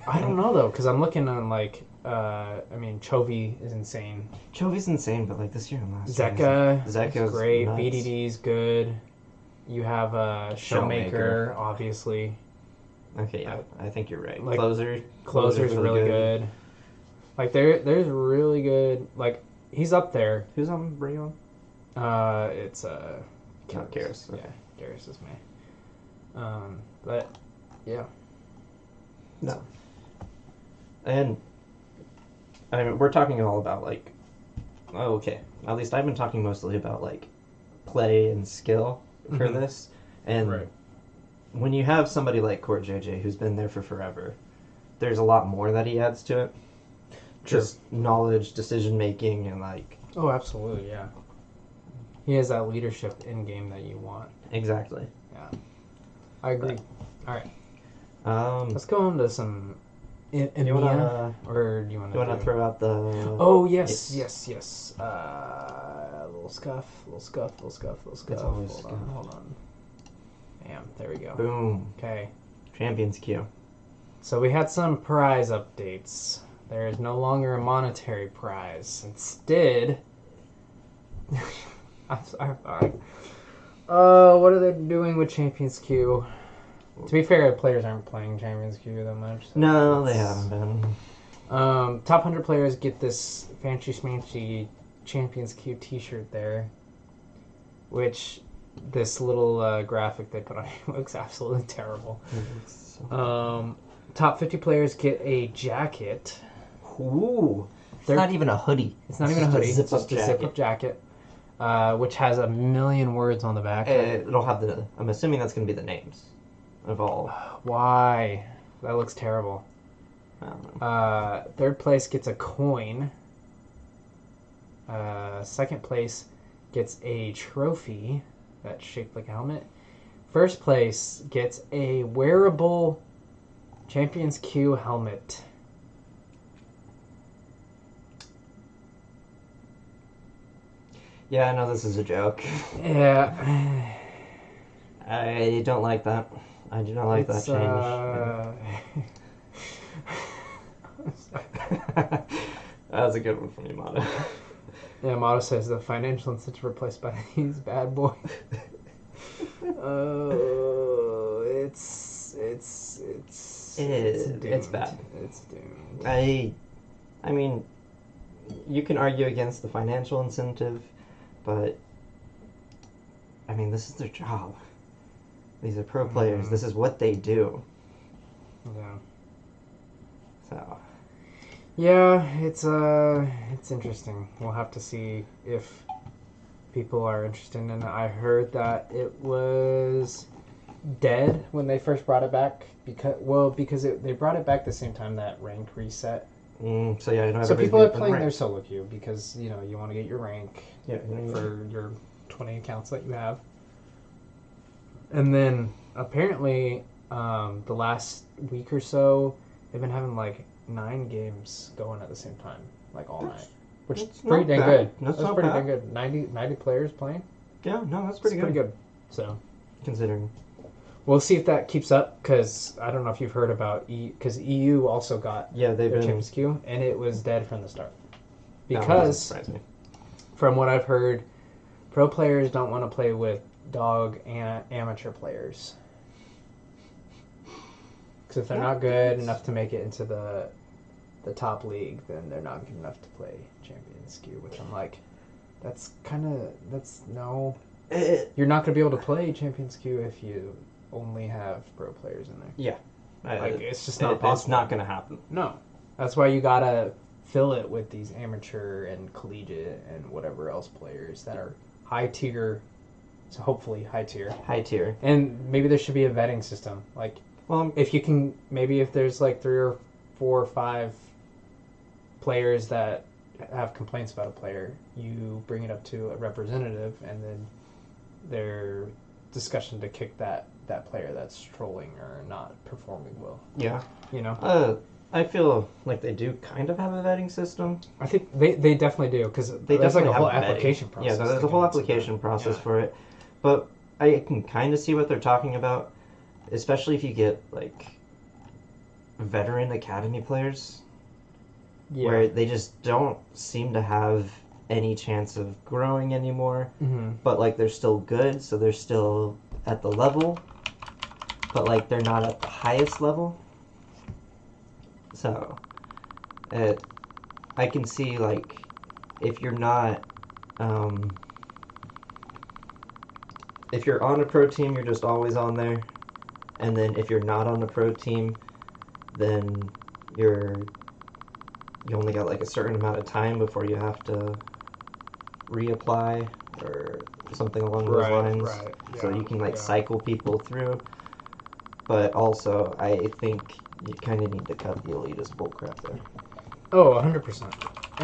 Speaker 2: I don't know though, because I'm looking on like, I mean, Chovy is insane.
Speaker 1: Chovy's insane, but like this year and last
Speaker 2: Zeka is great.
Speaker 1: nuts.
Speaker 2: BDD's good. You have Showmaker, obviously.
Speaker 1: Okay, yeah, I think you're right.
Speaker 2: Like,
Speaker 1: Closer's
Speaker 2: really good. Like there's really good. Like he's up there.
Speaker 1: Who's on Brayon?
Speaker 2: It's
Speaker 1: Not Garrus.
Speaker 2: Yeah, Garrus is me. But yeah.
Speaker 1: No. And I mean, we're talking all about like, oh, okay. At least I've been talking mostly about like play and skill for this, and when you have somebody like Court JJ who's been there for forever, there's a lot more that he adds to it. Just knowledge, decision making, and like.
Speaker 2: Oh, absolutely, yeah. He has that leadership in game that you want.
Speaker 1: Exactly.
Speaker 2: Yeah, I agree. All right. Let's go on to some.
Speaker 1: You wanna,
Speaker 2: or do you want
Speaker 1: to throw out the?
Speaker 2: Oh yes. Little scuff. Hold on. Bam. There we go.
Speaker 1: Boom.
Speaker 2: Okay.
Speaker 1: Champions queue.
Speaker 2: So we had some prize updates. There is no longer a monetary prize. Instead, I'm sorry. What are they doing with Champions Queue? To be fair, players aren't playing Champions Queue that much. So
Speaker 1: no, they haven't been.
Speaker 2: Top 100 players get this fancy schmancy Champions Queue t-shirt there, which this little graphic they put on looks absolutely terrible. Top 50 players get a jacket.
Speaker 1: Ooh. It's not even a hoodie.
Speaker 2: It's not even a hoodie. It's just a zip-up jacket, which has 1,000,000 words on the back.
Speaker 1: It'll have I'm assuming that's going to be the names of all.
Speaker 2: Why? That looks terrible.
Speaker 1: I don't know.
Speaker 2: Third place gets a coin. Second place gets a trophy that's shaped like a helmet. First place gets a wearable Champions Queue helmet.
Speaker 1: Yeah, I know this is a joke.
Speaker 2: Yeah.
Speaker 1: I don't like that. I do not like that change. That was a good one from you, Mata.
Speaker 2: Yeah, Mata says the financial incentive replaced by these bad boys. Oh, it's doomed.
Speaker 1: It's bad.
Speaker 2: It's doomed.
Speaker 1: I mean, you can argue against the financial incentive, but I mean, this is their job. These are pro players. This is what they do.
Speaker 2: Yeah.
Speaker 1: So.
Speaker 2: Yeah, it's interesting. We'll have to see if people are interested in it. I heard that it was dead when they first brought it back because they brought it back the same time that rank reset.
Speaker 1: So yeah, you know,
Speaker 2: so people are playing their solo queue because you want to get your rank for your 20 accounts that you have. And then apparently the last week or so they've been having like 9 games going at the same time, like all night, which is pretty dang good. That's pretty dang good. 90 players playing.
Speaker 1: Yeah, no, that's pretty good.
Speaker 2: So
Speaker 1: considering.
Speaker 2: We'll see if that keeps up, because I don't know if you've heard about because EU also got
Speaker 1: they've been
Speaker 2: Champions Queue, and it was dead from the start.
Speaker 1: Because
Speaker 2: from what I've heard, pro players don't want to play with dog and amateur players. Because if they're not good enough to make it into the top league, then they're not good enough to play Champions Queue, which I'm like, no. You're not going to be able to play Champions Queue if you only have pro players in there.
Speaker 1: Yeah.
Speaker 2: Like, it's just not
Speaker 1: It's
Speaker 2: possible.
Speaker 1: not going to happen.
Speaker 2: No. That's why you gotta fill it with these amateur and collegiate and whatever else players that are high tier. So hopefully high tier.
Speaker 1: High tier.
Speaker 2: And maybe there should be a vetting system. Like,
Speaker 1: Well,
Speaker 2: if you can, maybe if there's like 3 or 4 or 5 players that have complaints about a player, you bring it up to a representative, and then their discussion to kick that player that's trolling or not performing well.
Speaker 1: yeah.
Speaker 2: You know,
Speaker 1: I feel like they do kind of have a vetting system.
Speaker 2: I think they definitely do, because
Speaker 1: They
Speaker 2: there's like a
Speaker 1: definitely
Speaker 2: whole
Speaker 1: have vetting.
Speaker 2: application process.
Speaker 1: Yeah, there's a whole application process for it. But I can kind of see what they're talking about, especially if you get like veteran academy players where they just don't seem to have any chance of growing anymore.
Speaker 2: Mm-hmm.
Speaker 1: But like they're still good, so they're still at the level, but like they're not at the highest level. So I can see like if you're not if you're on a pro team, you're just always on there, and then if you're not on a pro team, then you only got like a certain amount of time before you have to reapply or something along those lines.
Speaker 2: Right.
Speaker 1: So you can like cycle people through. But also, I think you kind of need to cut the elitist bullcrap there.
Speaker 2: Oh, 100%.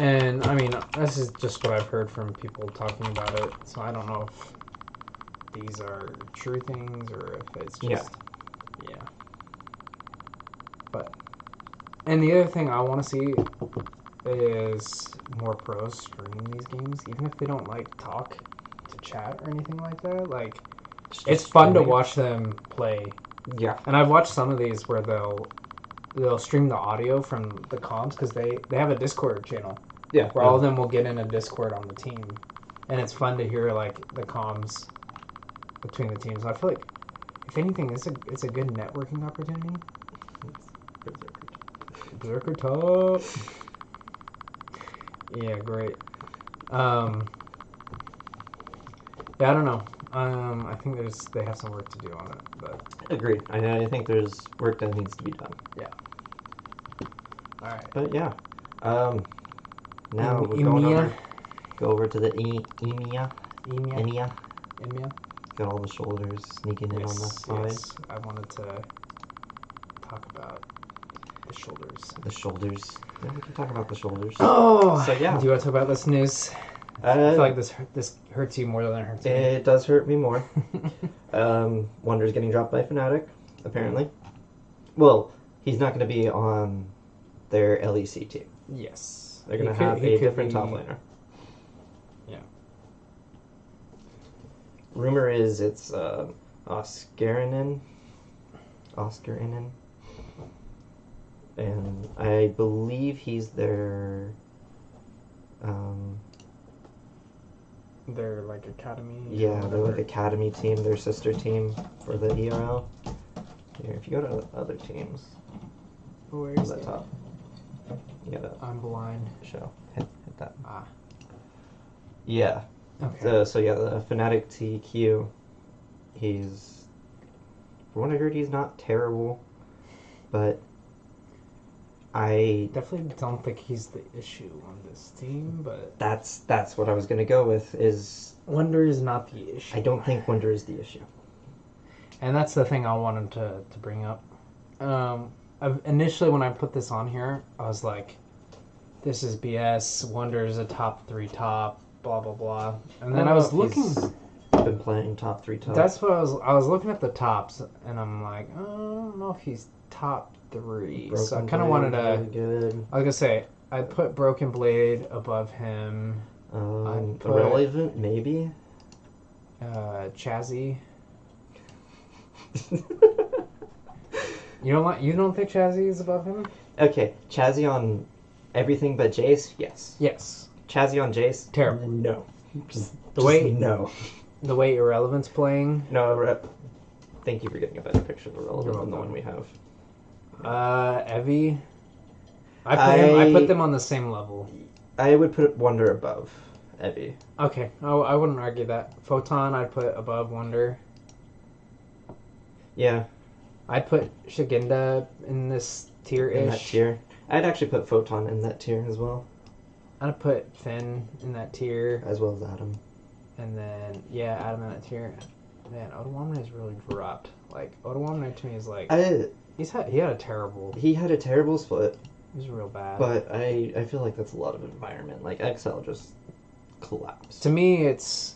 Speaker 2: And I mean, this is just what I've heard from people talking about it. So I don't know if these are true things or if it's just yeah. But and the other thing I want to see is more pros streaming these games, even if they don't like talk to chat or anything like that. Like, it's fun to watch them play.
Speaker 1: Yeah.
Speaker 2: And I've watched some of these where they'll stream the audio from the comms, because they have a Discord channel.
Speaker 1: Yeah.
Speaker 2: Where all of them will get in a Discord on the team, and it's fun to hear like the comms between the teams. I feel like, if anything, it's a good networking opportunity. Berserker top. Yeah, great. Yeah, I don't know. I think they have some work to do on it, but
Speaker 1: Agreed. I think there's work that needs to be done.
Speaker 2: yeah. All right.
Speaker 1: But yeah. Now we're go over to the EMEA.
Speaker 2: EMEA.
Speaker 1: Got all the shoulders sneaking in on the side.
Speaker 2: Yes. I wanted to talk about the shoulders.
Speaker 1: The shoulders. Yeah, we can talk about the shoulders.
Speaker 2: Oh!
Speaker 1: So yeah.
Speaker 2: Do you want to talk about this news? I feel like this hurts you more than it hurts me.
Speaker 1: It does hurt me more. Wonder's getting dropped by Fnatic, apparently. Well, he's not going to be on their LEC team.
Speaker 2: Yes.
Speaker 1: They're going to have a different top laner.
Speaker 2: Yeah.
Speaker 1: Rumor is it's Oscarinen. And I believe he's their...
Speaker 2: They're like academy.
Speaker 1: Yeah, they're like academy team, their sister team for the ERL. Here, if you go to other teams,
Speaker 2: where's
Speaker 1: that top? You gotta
Speaker 2: I'm blind.
Speaker 1: show. Hit that.
Speaker 2: Ah.
Speaker 1: Yeah.
Speaker 2: Okay.
Speaker 1: So yeah, the Fnatic TQ, he's... From what I heard, he's not terrible, but I
Speaker 2: definitely don't think he's the issue on this team, but
Speaker 1: that's what I was gonna go with. Is
Speaker 2: Wonder is not the issue.
Speaker 1: I don't think Wonder is the issue,
Speaker 2: and that's the thing I wanted to bring up. Initially, when I put this on here, I was like, "This is BS. Wonder is a top 3 top, blah blah blah." And then I was looking.
Speaker 1: He's been playing top 3 top.
Speaker 2: That's what I was looking at the tops, and I'm like, I don't know if he's top 3.
Speaker 1: Broken
Speaker 2: so I kind of wanted to.
Speaker 1: really good.
Speaker 2: I was gonna say I'd put Broken Blade above him. I'd put
Speaker 1: Irrelevant, maybe.
Speaker 2: Chazzy. You don't think Chazzy is above him?
Speaker 1: Okay, Chazzy on everything but Jace, yes.
Speaker 2: Yes.
Speaker 1: Chazzy on Jace,
Speaker 2: Terrible.
Speaker 1: No.
Speaker 2: The way
Speaker 1: no.
Speaker 2: The way Irrelevant's playing.
Speaker 1: No, thank you for getting a better picture of Irrelevant than the one we have.
Speaker 2: Evie. I put them on the same level.
Speaker 1: I would put Wonder above Evie.
Speaker 2: Okay, I wouldn't argue that. Photon, I'd put above Wonder.
Speaker 1: Yeah,
Speaker 2: I'd put Shiginda in this tier-ish.
Speaker 1: in that tier. I'd actually put Photon in that tier as well.
Speaker 2: I'd put Finn in that tier.
Speaker 1: As well as Adam.
Speaker 2: And then, yeah, Adam in that tier. Man, Otoamne has really dropped. Like, Otoamne to me is like... he had a terrible...
Speaker 1: He had a terrible split.
Speaker 2: It was real bad.
Speaker 1: But I feel like that's a lot of environment. Like, XL just collapsed.
Speaker 2: To me, it's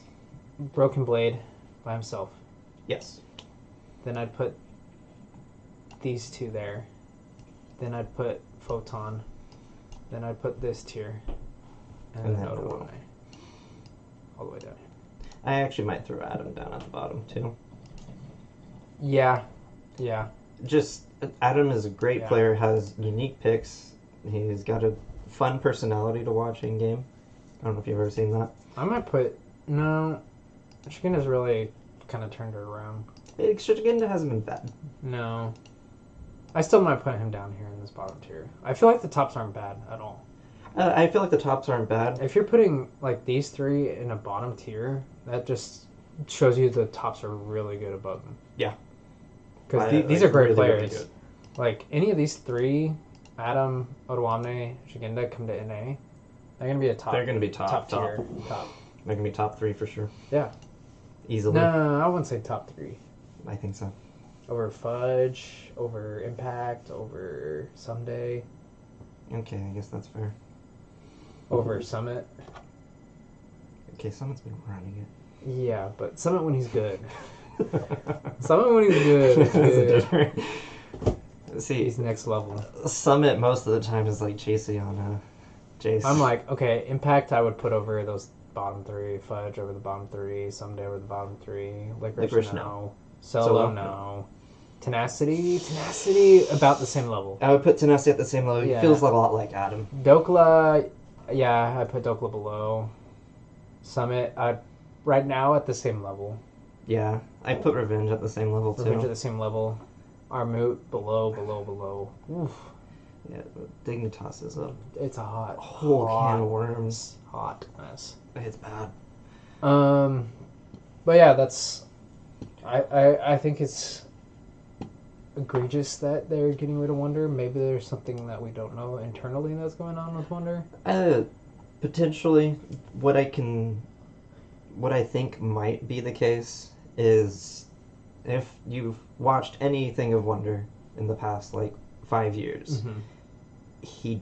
Speaker 2: Broken Blade by himself.
Speaker 1: Yes.
Speaker 2: Then I'd put these two there. Then I'd put Photon. Then I'd put this tier. And then Otoamne. All the way down.
Speaker 1: I actually might throw Adam down at the bottom, too.
Speaker 2: Yeah.
Speaker 1: Just, Adam is a great player, has unique picks. He's got a fun personality to watch in-game. I don't know if you've ever seen that.
Speaker 2: I might put... No. Shigenda's really kind of turned her around.
Speaker 1: Shigenda hasn't been bad.
Speaker 2: No. I still might put him down here in this bottom tier. I feel like the tops aren't bad at all.
Speaker 1: I feel like the tops aren't bad.
Speaker 2: If you're putting like these three in a bottom tier, that just shows you the tops are really good above them.
Speaker 1: Yeah.
Speaker 2: Because these are great players. Really like any of these three, Adam, Otoamne, Shigenda come to NA, they're gonna be a top.
Speaker 1: They're gonna be top
Speaker 2: tier. Top.
Speaker 1: They're gonna be top 3 for sure.
Speaker 2: Yeah.
Speaker 1: Easily.
Speaker 2: No, I wouldn't say top 3.
Speaker 1: I think so.
Speaker 2: Over Fudge, over Impact, over Someday.
Speaker 1: Okay, I guess that's fair.
Speaker 2: Over Summit.
Speaker 1: Okay, Summit's been running it.
Speaker 2: Yeah, but Summit when he's good. Summit when he's good. Is good.
Speaker 1: Different. See,
Speaker 2: he's next level.
Speaker 1: Summit most of the time is like chasing on Jace.
Speaker 2: I'm like, okay, Impact I would put over those bottom 3, Fudge over the bottom 3, Someday over the bottom 3, Licorice no. Solo no. Tenacity about the same level.
Speaker 1: I would put Tenacity at the same level. Yeah. He feels a lot like Adam.
Speaker 2: Dokla, yeah, I put Dokla below. Summit, right now at the same level.
Speaker 1: Yeah, I put Revenge at the same level too.
Speaker 2: Revenge at the same level. Armut below. Oof.
Speaker 1: Yeah, Dignitas is
Speaker 2: it's a
Speaker 1: whole can of worms.
Speaker 2: Hot mess.
Speaker 1: It's bad.
Speaker 2: But yeah, that's. I think it's egregious that they're getting rid of Wonder. Maybe there's something that we don't know internally that's going on with Wonder.
Speaker 1: Potentially, what I think might be the case is if you've watched anything of Wonder in the past, like 5 years, he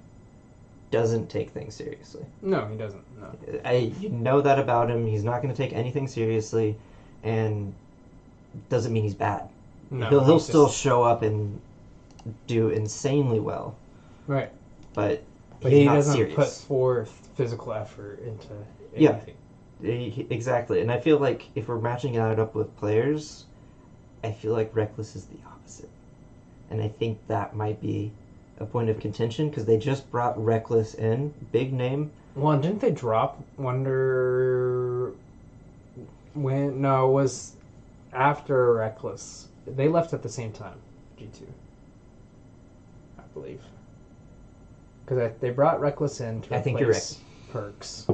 Speaker 1: doesn't take things seriously.
Speaker 2: No, he doesn't. No.
Speaker 1: You know that about him. He's not going to take anything seriously, and doesn't mean he's bad. No, he'll still show up and do insanely well.
Speaker 2: Right.
Speaker 1: But
Speaker 2: he doesn't put forth physical effort into anything.
Speaker 1: Yeah, exactly. And I feel like if we're matching it up with players, I feel like Reckless is the opposite. And I think that might be a point of contention because they just brought Reckless in, big name.
Speaker 2: Well, didn't they drop Wonder when? No, it was after Reckless. They left at the same time, G2. I believe. Because they brought Reckless in to replace Perks.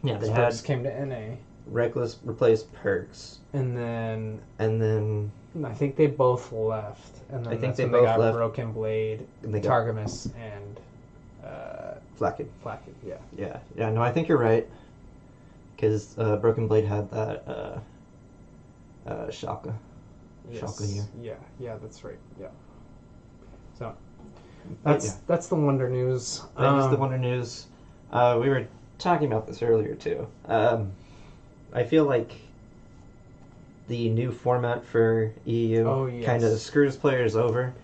Speaker 1: Yeah, they
Speaker 2: Perks came to NA.
Speaker 1: Reckless replaced Perks.
Speaker 2: And then I think they both left. And then that's when they got Broken Blade, Targamas, and
Speaker 1: Flakked.
Speaker 2: Yeah.
Speaker 1: Yeah, no, I think you're right. Because Broken Blade had that Shaka.
Speaker 2: Yes.
Speaker 1: Shaka here.
Speaker 2: Yeah, that's right. Yeah. So that's the Wonder news.
Speaker 1: That is the Wonder news. We were talking about this earlier too. I feel like the new format for EU kind of screws players over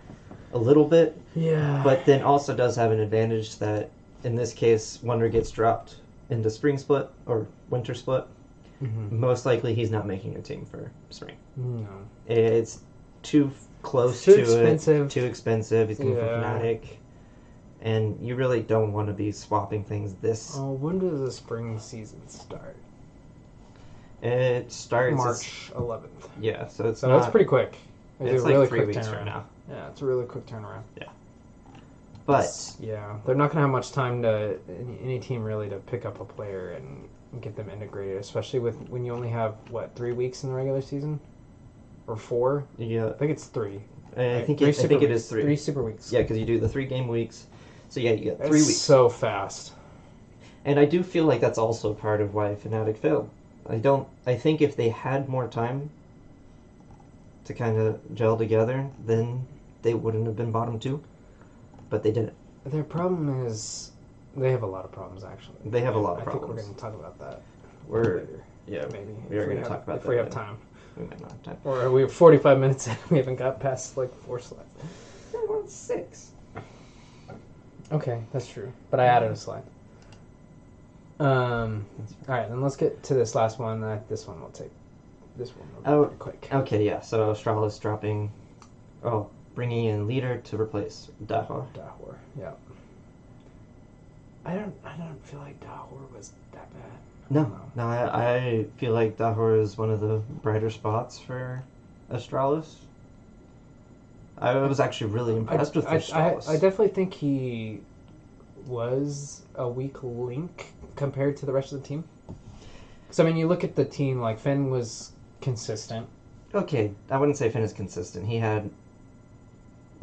Speaker 1: a little bit.
Speaker 2: Yeah.
Speaker 1: But then also does have an advantage that in this case Wonder gets dropped into Spring Split or Winter Split. Most likely he's not making a team for Spring.
Speaker 2: No.
Speaker 1: It's too close
Speaker 2: to
Speaker 1: expensive. Too expensive. He's going for Fnatic. And you really don't want to be swapping things this...
Speaker 2: Oh, when does the spring season start?
Speaker 1: It starts...
Speaker 2: March 11th.
Speaker 1: Yeah, so it's
Speaker 2: it's pretty quick.
Speaker 1: It's like really 3 weeks from now.
Speaker 2: Yeah, it's a really quick turnaround.
Speaker 1: Yeah. But...
Speaker 2: they're not going to have much time to... Any team really to pick up a player and get them integrated, especially when you only have, 3 weeks in the regular season? or 4.
Speaker 1: Yeah,
Speaker 2: I think it's 3.
Speaker 1: I think
Speaker 2: Three
Speaker 1: I
Speaker 2: super
Speaker 1: think it
Speaker 2: weeks.
Speaker 1: is 3.
Speaker 2: 3 super weeks.
Speaker 1: Yeah, because you do the 3-game weeks. So yeah, you get 3
Speaker 2: It's
Speaker 1: weeks.
Speaker 2: so fast.
Speaker 1: And I do feel like that's also part of why Fnatic failed. I think if they had more time to kind of gel together, then they wouldn't have been bottom 2. But they didn't.
Speaker 2: Their problem is they have a lot of problems, actually.
Speaker 1: They have a lot of
Speaker 2: I think
Speaker 1: problems.
Speaker 2: we're going to talk about that
Speaker 1: We're
Speaker 2: later.
Speaker 1: yeah,
Speaker 2: Maybe.
Speaker 1: we are going to talk about
Speaker 2: if
Speaker 1: that
Speaker 2: we have
Speaker 1: later.
Speaker 2: time.
Speaker 1: We might not have time.
Speaker 2: Or we're 45 minutes in. We haven't got past like 4 slides.
Speaker 1: We're on 6.
Speaker 2: Okay, that's true. But I added a slide. All right, then let's get to this last one. This one will take. This one will be pretty quick.
Speaker 1: Okay, yeah. So Astralis dropping, bringing in leader to replace Dahor.
Speaker 2: Dahor, yeah. I don't feel like Dahor was that bad.
Speaker 1: No, I feel like Dahor is one of the brighter spots for Astralis. I was actually really impressed with Astralis.
Speaker 2: I definitely think he was a weak link compared to the rest of the team. So I mean, you look at the team, like Finn was consistent.
Speaker 1: Okay, I wouldn't say Finn is consistent. He had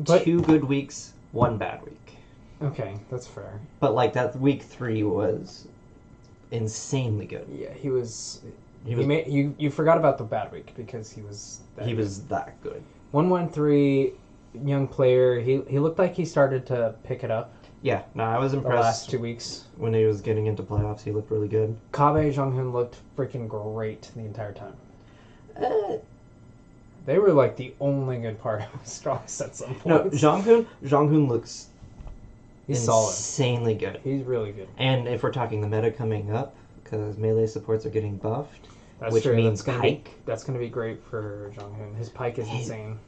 Speaker 1: 2 good weeks, 1 bad week.
Speaker 2: Okay, that's fair.
Speaker 1: But like that week 3 was insanely good.
Speaker 2: Yeah, he was. You forgot about the bad week because he was.
Speaker 1: Was that good.
Speaker 2: 113, young player. He looked like he started to pick it up.
Speaker 1: Yeah, no, I was impressed.
Speaker 2: The last 2 weeks
Speaker 1: when he was getting into playoffs, he looked really good.
Speaker 2: Kabe Jonghyun looked freaking great the entire time. They were like the only good part of Astralis at some point.
Speaker 1: No, Jonghyun looks
Speaker 2: He's
Speaker 1: insanely good.
Speaker 2: He's really good.
Speaker 1: And if we're talking the meta coming up, because melee supports are getting buffed,
Speaker 2: that's
Speaker 1: which
Speaker 2: true.
Speaker 1: means Pike.
Speaker 2: That's going to be great for Jonghyun. His Pike is insane.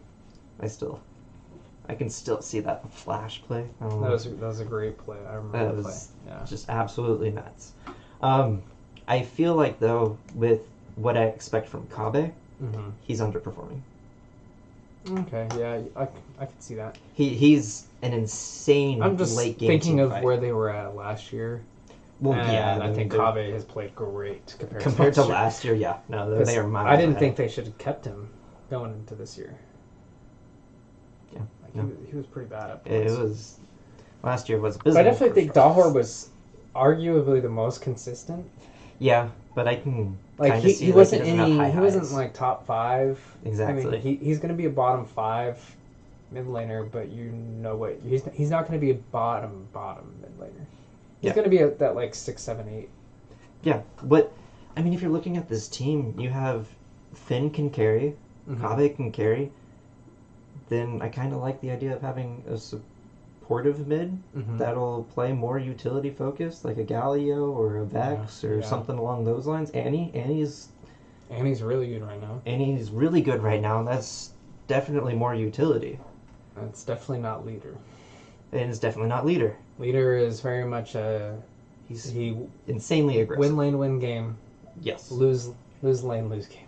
Speaker 1: I can still see that flash play.
Speaker 2: That was a great play. I remember the play. Yeah.
Speaker 1: Just absolutely nuts. I feel like, though, with what I expect from Kabe, he's underperforming.
Speaker 2: Okay, yeah, I can see that.
Speaker 1: He's an insane
Speaker 2: I'm just
Speaker 1: late game
Speaker 2: thinking of
Speaker 1: fight.
Speaker 2: where they were at last year.
Speaker 1: Well, yeah,
Speaker 2: I think Kabe has played great
Speaker 1: compared to last year. Yeah, no, they are miles
Speaker 2: I didn't
Speaker 1: ahead.
Speaker 2: think they should have kept him going into this year.
Speaker 1: Yeah,
Speaker 2: he was pretty bad at
Speaker 1: points. It was last year was busy.
Speaker 2: But I definitely think Dahor was arguably the most consistent.
Speaker 1: Yeah, but I can
Speaker 2: like
Speaker 1: see
Speaker 2: he wasn't
Speaker 1: he
Speaker 2: wasn't like top 5.
Speaker 1: Exactly.
Speaker 2: I mean, he's going to be a bottom 5 mid laner, but you know what? He's not going to be a bottom mid laner. He's going to be that like 6, 7, 8.
Speaker 1: Yeah, but I mean, if you're looking at this team, you have Finn can carry, Kabe can carry. Then I kind of like the idea of having a supportive mid that'll play more utility focused, like a Galio or a Vex or something along those lines. Annie's
Speaker 2: really good right now.
Speaker 1: Annie's really good right now, and that's definitely more utility.
Speaker 2: It's definitely not leader.
Speaker 1: And it's definitely not leader.
Speaker 2: Leader is very much
Speaker 1: he's insanely aggressive.
Speaker 2: Win lane, win game.
Speaker 1: Yes.
Speaker 2: Lose lane, lose game.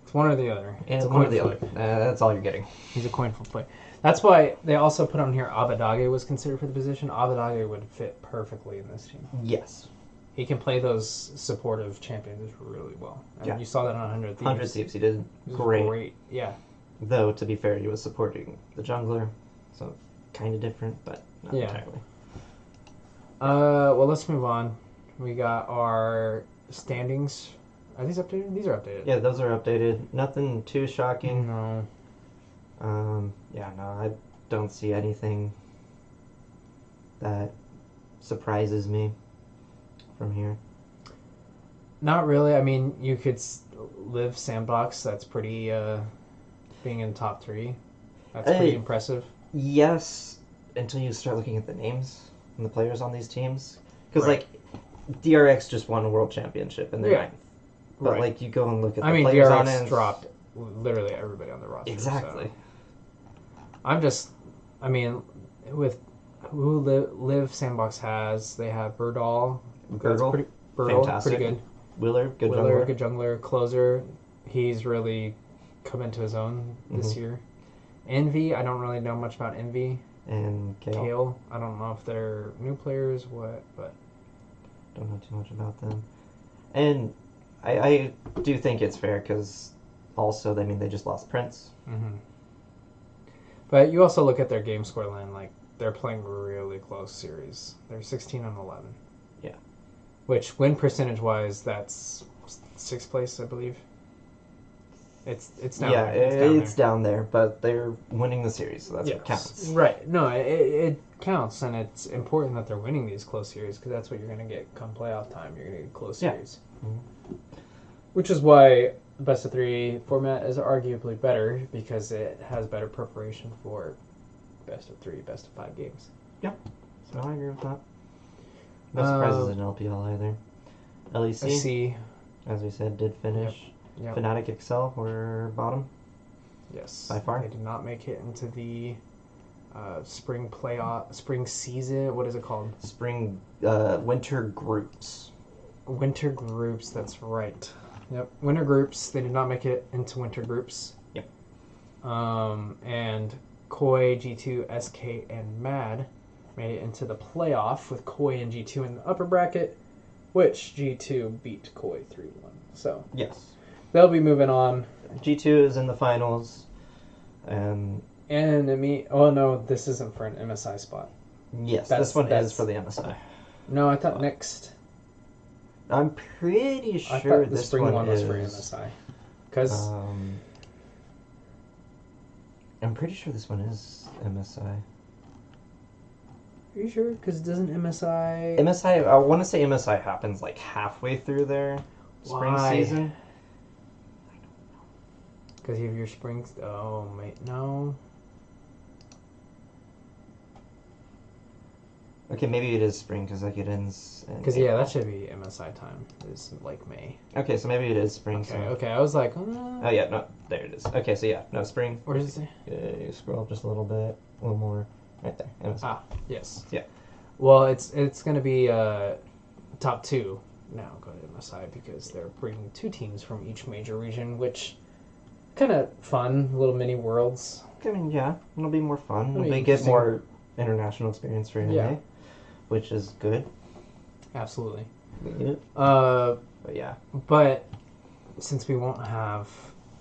Speaker 2: It's one or the other.
Speaker 1: It's one or the other. That's all you're getting.
Speaker 2: He's a coin flip play. That's why they also put on here Abadage was considered for the position. Abadage would fit perfectly in this team.
Speaker 1: Yes.
Speaker 2: He can play those supportive champions really well. And you saw that on 100 Thieves.
Speaker 1: 100 Thieves, he did great.
Speaker 2: Yeah.
Speaker 1: Though, to be fair, he was supporting the jungler, so kind of different, but not entirely.
Speaker 2: Well, let's move on. We got our standings. Are these updated? These are updated.
Speaker 1: Yeah, those are updated. Nothing too shocking.
Speaker 2: No.
Speaker 1: I don't see anything that surprises me from here.
Speaker 2: Not really. I mean, you could live Sandbox. That's pretty, being in top 3. That's pretty impressive.
Speaker 1: Yes, until you start looking at the names and the players on these teams. Because, like, DRX just won a world championship and they're 9th. But, like, you go and look at the players on it.
Speaker 2: DRX dropped literally everybody on the roster.
Speaker 1: Exactly.
Speaker 2: So. With who Live Sandbox has, they have Burdal.
Speaker 1: Gurgle, fantastic.
Speaker 2: Pretty good.
Speaker 1: Willer, good
Speaker 2: jungler. Closer, he's really come into his own this year. Envy, I don't really know much about Envy.
Speaker 1: And
Speaker 2: Kale, I don't know if they're new players, but
Speaker 1: don't know too much about them. And I do think it's fair because also, they just lost Prince.
Speaker 2: Mm-hmm. But you also look at their game score line, like, they're playing really close series. They're 16-11.
Speaker 1: Yeah.
Speaker 2: Which, win percentage-wise, that's 6th place, I believe. It's down
Speaker 1: Yeah,
Speaker 2: there.
Speaker 1: it's down there, but they're winning the series, so that's what counts.
Speaker 2: Right. No, it counts, and it's important that they're winning these close series, because that's what you're going to get come playoff time. You're going to get close series.
Speaker 1: Mm-hmm.
Speaker 2: Which is why the best of 3 format is arguably better, because it has better preparation for best of 3, best of 5 games.
Speaker 1: Yep. So I agree with that. No surprises in LPL either. LEC, as we said, did finish.
Speaker 2: Yep.
Speaker 1: Fnatic Excel were bottom.
Speaker 2: Yes.
Speaker 1: By far.
Speaker 2: They did not make it into the spring season. What is it called?
Speaker 1: Winter groups.
Speaker 2: Winter groups, that's right. Yep. Winter groups. They did not make it into winter groups.
Speaker 1: Yep.
Speaker 2: And Koi, G2, SK, and MAD made it into the playoff with Koi and G2 in the upper bracket, which G2 beat Koi 3-1. So
Speaker 1: yes,
Speaker 2: they'll be moving on.
Speaker 1: G2 is in the finals, and
Speaker 2: this isn't for an MSI spot.
Speaker 1: Yes, this one is for the MSI.
Speaker 2: No, I thought next.
Speaker 1: I'm pretty sure
Speaker 2: the spring one was for MSI. Because
Speaker 1: I'm pretty sure this one is MSI.
Speaker 2: Are you sure? Because doesn't MSI...
Speaker 1: I want to say MSI happens like halfway through their spring season.
Speaker 2: Because you have your spring... Oh, mate, no.
Speaker 1: Okay, maybe it is spring because like it ends.
Speaker 2: Because that should be MSI time. It's like May.
Speaker 1: Okay, so maybe it is spring.
Speaker 2: Okay. I was like,
Speaker 1: oh yeah, no, there it is. Okay, so no spring.
Speaker 2: Where does it say?
Speaker 1: You scroll up just a little bit, a little more, right there. MSI.
Speaker 2: Yes.
Speaker 1: Yeah.
Speaker 2: Well, it's gonna be top 2 now. Go to MSI because they're bringing 2 teams from each major region, which kind of fun, little mini worlds.
Speaker 1: I mean, yeah, it'll be more fun. They get more international experience for anime, which is good.
Speaker 2: Absolutely.
Speaker 1: Yeah. But yeah.
Speaker 2: But since we won't have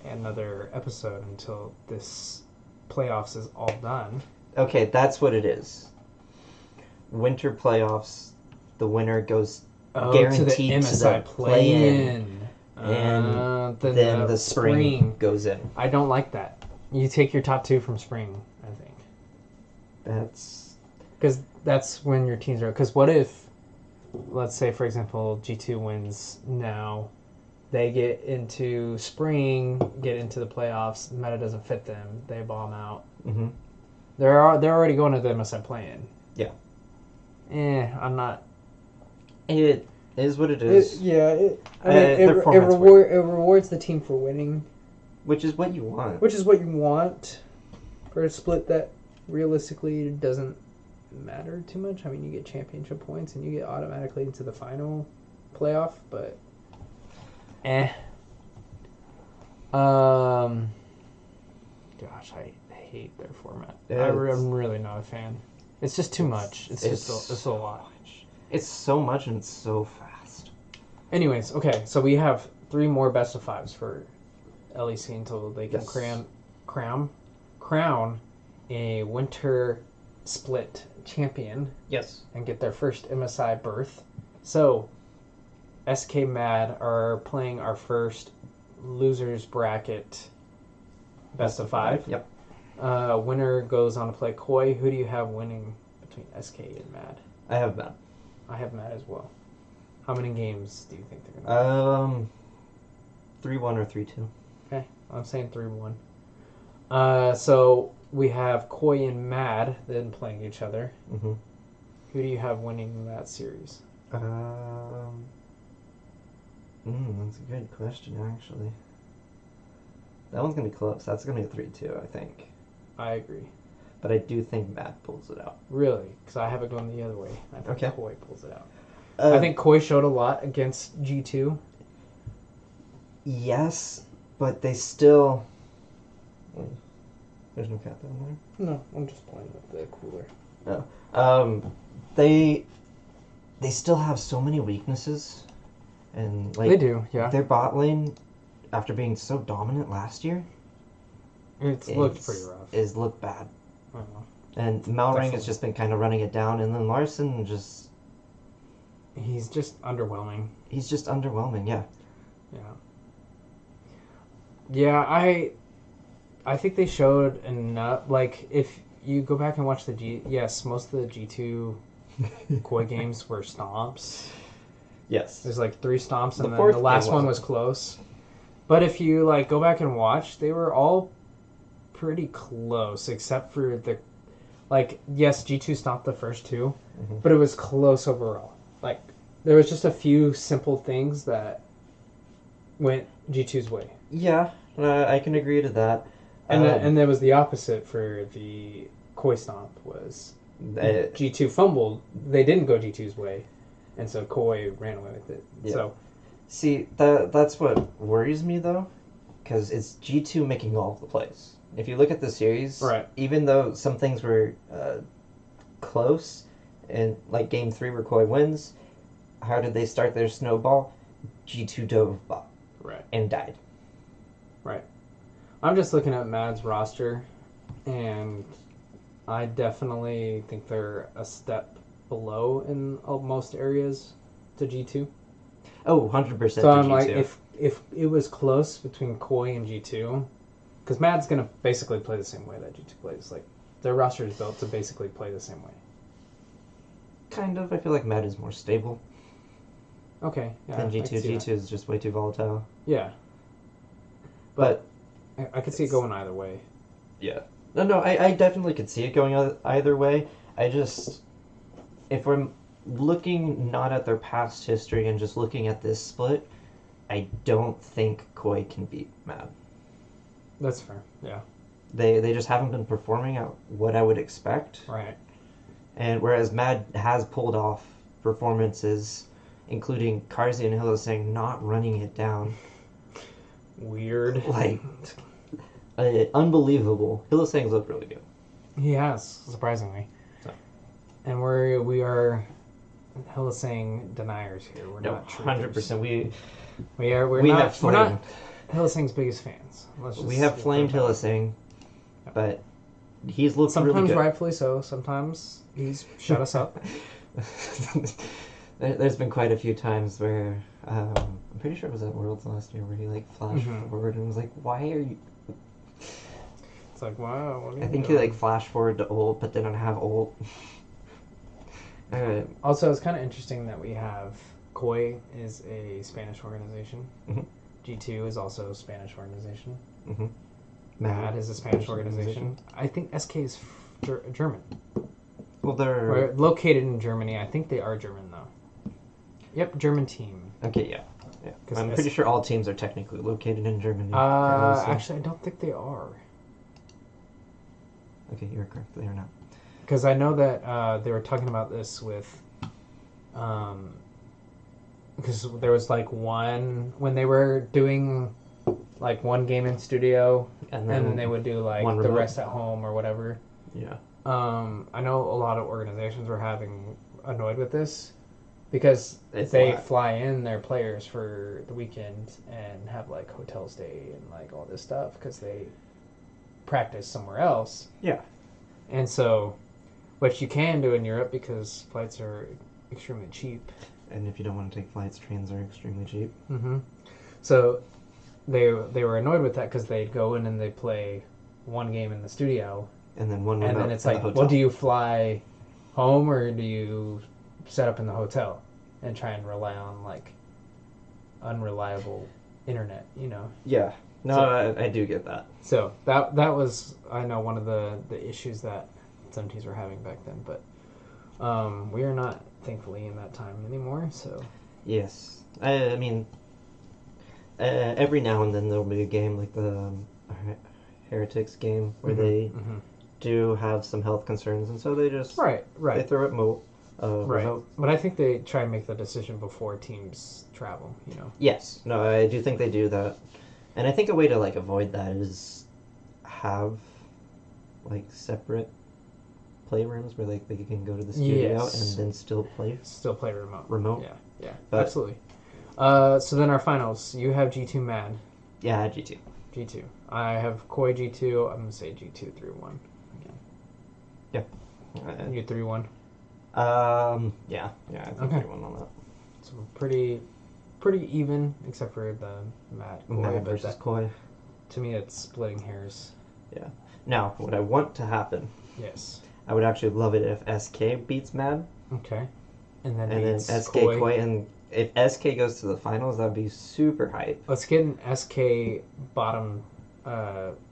Speaker 2: another episode until this playoffs is all done.
Speaker 1: Okay, that's what it is. Winter playoffs, the winner goes guaranteed
Speaker 2: to the play-in.
Speaker 1: And then the spring goes in.
Speaker 2: I don't like that. You take your top 2 from spring, I think.
Speaker 1: That's...
Speaker 2: Because that's when your teams are... Because what if, let's say, for example, G2 wins now, they get into spring, get into the playoffs, meta doesn't fit them, they bomb out.
Speaker 1: Mm-hmm.
Speaker 2: They're already going to the MSI play-in.
Speaker 1: Yeah.
Speaker 2: I'm not...
Speaker 1: It is what it is.
Speaker 2: It rewards the team for winning.
Speaker 1: Which is what you want.
Speaker 2: For a split that realistically doesn't matter too much. I mean, you get championship points and you get automatically into the final playoff, but... Gosh, I hate their format. I'm really not a fan. It's just too much. It's a lot.
Speaker 1: It's so much and it's so fast.
Speaker 2: Anyways, okay, so we have 3 more best of 5s for LEC until they can crown a winter split champion.
Speaker 1: Yes.
Speaker 2: And get their first MSI berth. So, SK Mad are playing our first losers bracket best of 5.
Speaker 1: Yep.
Speaker 2: Winner goes on to play Koi. Who do you have winning between SK and Mad?
Speaker 1: I have Mad.
Speaker 2: I have Mad as well. How many games do you think they're going
Speaker 1: to 3-1 or 3-2.
Speaker 2: Okay, I'm saying 3-1. So we have Koi and Mad then playing each other.
Speaker 1: Mm-hmm.
Speaker 2: Who do you have winning that series?
Speaker 1: That's a good question, actually. That one's going to be close. That's going to be a 3-2, I think.
Speaker 2: I agree.
Speaker 1: But I do think Mad pulls it out.
Speaker 2: Really? Because I have it going the other way. I think Koi pulls it out.
Speaker 1: I
Speaker 2: think Koi showed a lot against G2.
Speaker 1: Yes, but they still... There's no cat down
Speaker 2: there? No, I'm just playing with the cooler.
Speaker 1: Oh. They still have so many weaknesses. And like
Speaker 2: they do, yeah.
Speaker 1: Their bot lane after being so dominant last year,
Speaker 2: It's looked pretty rough.
Speaker 1: It's looked bad.
Speaker 2: Uh-huh.
Speaker 1: And Malring has just been kind of running it down, and then Larson just...
Speaker 2: He's just underwhelming.
Speaker 1: He's just underwhelming, yeah.
Speaker 2: Yeah. Yeah, I think they showed enough. Like, if you go back and watch yes, most of the G2 Koi games were stomps.
Speaker 1: Yes.
Speaker 2: There's like 3 stomps, and
Speaker 1: The
Speaker 2: then
Speaker 1: fourth
Speaker 2: the last
Speaker 1: game
Speaker 2: one was close. But if you like go back and watch, they were all pretty close, except for the, like, yes, G2 stopped the first 2, but it was close overall. Like, there was just a few simple things that went G2's way.
Speaker 1: Yeah, I can agree to that.
Speaker 2: And there was the opposite for the Koi stomp, was G2 fumbled. They didn't go G2's way, and so Koi ran away with it.
Speaker 1: Yeah.
Speaker 2: So,
Speaker 1: see, that's what worries me, though, because it's G2 making all of the plays. If you look at the series,
Speaker 2: right,
Speaker 1: even though some things were close, and like Game 3 where Koi wins, how did they start their snowball? G2 dove bot.
Speaker 2: Right.
Speaker 1: And died.
Speaker 2: Right. I'm just looking at Mad's roster, and I definitely think they're a step below in most areas to G2.
Speaker 1: Oh, 100%
Speaker 2: So
Speaker 1: to
Speaker 2: I'm
Speaker 1: G2.
Speaker 2: like, if it was close between Koi and G2, because Mad's going to basically play the same way that G2 plays. Like, their roster is built to basically play the same way.
Speaker 1: Kind of. I feel like Mad is more stable
Speaker 2: Okay. Yeah,
Speaker 1: than G2. G2 is just way too volatile.
Speaker 2: Yeah. But I could see it going either way.
Speaker 1: Yeah. No, I definitely could see it going either way. I just... If we're looking not at their past history and just looking at this split, I don't think Koi can beat Mad.
Speaker 2: That's fair, yeah.
Speaker 1: They just haven't been performing at what I would expect.
Speaker 2: Right.
Speaker 1: And whereas Mad has pulled off performances, including Karzi and Hillesang not running it down.
Speaker 2: Weird.
Speaker 1: Like, unbelievable. Hillesang's looked really good.
Speaker 2: He has, surprisingly.
Speaker 1: So.
Speaker 2: And we are Hillesang deniers here. We're not
Speaker 1: 100%.
Speaker 2: We're not Hillesang's biggest fans.
Speaker 1: We have flamed Hillesang, but he's looked really good.
Speaker 2: Sometimes rightfully so. Sometimes he's shut us up.
Speaker 1: There's been quite a few times where I'm pretty sure it was at Worlds last year where he like flashed forward and was like, "Why are you?"
Speaker 2: It's like, wow. What are you
Speaker 1: I think
Speaker 2: doing?
Speaker 1: he like flashed forward to ult, but didn't have ult.
Speaker 2: Also, it's kind of interesting that we have Koi is a Spanish organization.
Speaker 1: Mm-hmm.
Speaker 2: G2 is also a Spanish organization.
Speaker 1: Mm-hmm.
Speaker 2: Mad is a Spanish organization. I think SK is German.
Speaker 1: Well, they're
Speaker 2: We're located in Germany. I think they are German, though. Yep, German team.
Speaker 1: Okay, yeah. I'm pretty sure all teams are technically located in Germany.
Speaker 2: Actually, I don't think they are.
Speaker 1: Okay, you're correct. They are not.
Speaker 2: Because I know that they were talking about this with... because there was like when they were doing like one game in studio, and then they would do like the rest at home or whatever.
Speaker 1: Yeah.
Speaker 2: I know a lot of organizations were annoyed with this because they fly in their players for the weekend and have like hotel stay and like all this stuff because they practice somewhere else.
Speaker 1: Yeah.
Speaker 2: And so, which you can do in Europe because flights are extremely cheap.
Speaker 1: And if you don't want to take flights, trains are extremely cheap.
Speaker 2: Mm-hmm. So they were annoyed with that because they'd go in and they play one game in the studio,
Speaker 1: and then
Speaker 2: and then it's like, well, do you fly home or do you set up in the hotel and try and rely on like unreliable internet? You know?
Speaker 1: Yeah. No, so, I do get that.
Speaker 2: So that was, I know, one of the issues that some teams were having back then, but we are not, thankfully, in that time anymore. So
Speaker 1: yes, I mean, every now and then there'll be a game like the Heretics game where they do have some health concerns, and so they just
Speaker 2: right
Speaker 1: they throw it
Speaker 2: right. But I think they try and make the decision before teams travel. You know.
Speaker 1: Yes. No, I do think they do that, and I think a way to like avoid that is have like separate playrooms where like they can go to the studio and then still play
Speaker 2: remote.
Speaker 1: Yeah,
Speaker 2: but, absolutely. So then our finals, you have G2 Mad.
Speaker 1: Yeah, G2.
Speaker 2: G2. I have Koi G2. I'm going to say G2 3-1 again. You 3-1?
Speaker 1: Yeah, I think
Speaker 2: Okay.
Speaker 1: 3-1 on that.
Speaker 2: So pretty even, except for the Matt Koi.
Speaker 1: Matt
Speaker 2: but
Speaker 1: versus Koi.
Speaker 2: to me, it's splitting hairs.
Speaker 1: Yeah. Now, what I want to happen,
Speaker 2: Yes.
Speaker 1: I would actually love it if SK beats Mad.
Speaker 2: Okay. And then
Speaker 1: And then
Speaker 2: beats
Speaker 1: SK
Speaker 2: Koi.
Speaker 1: Koi. And if SK goes to the finals, that'd be super hype.
Speaker 2: Let's get an SK bottom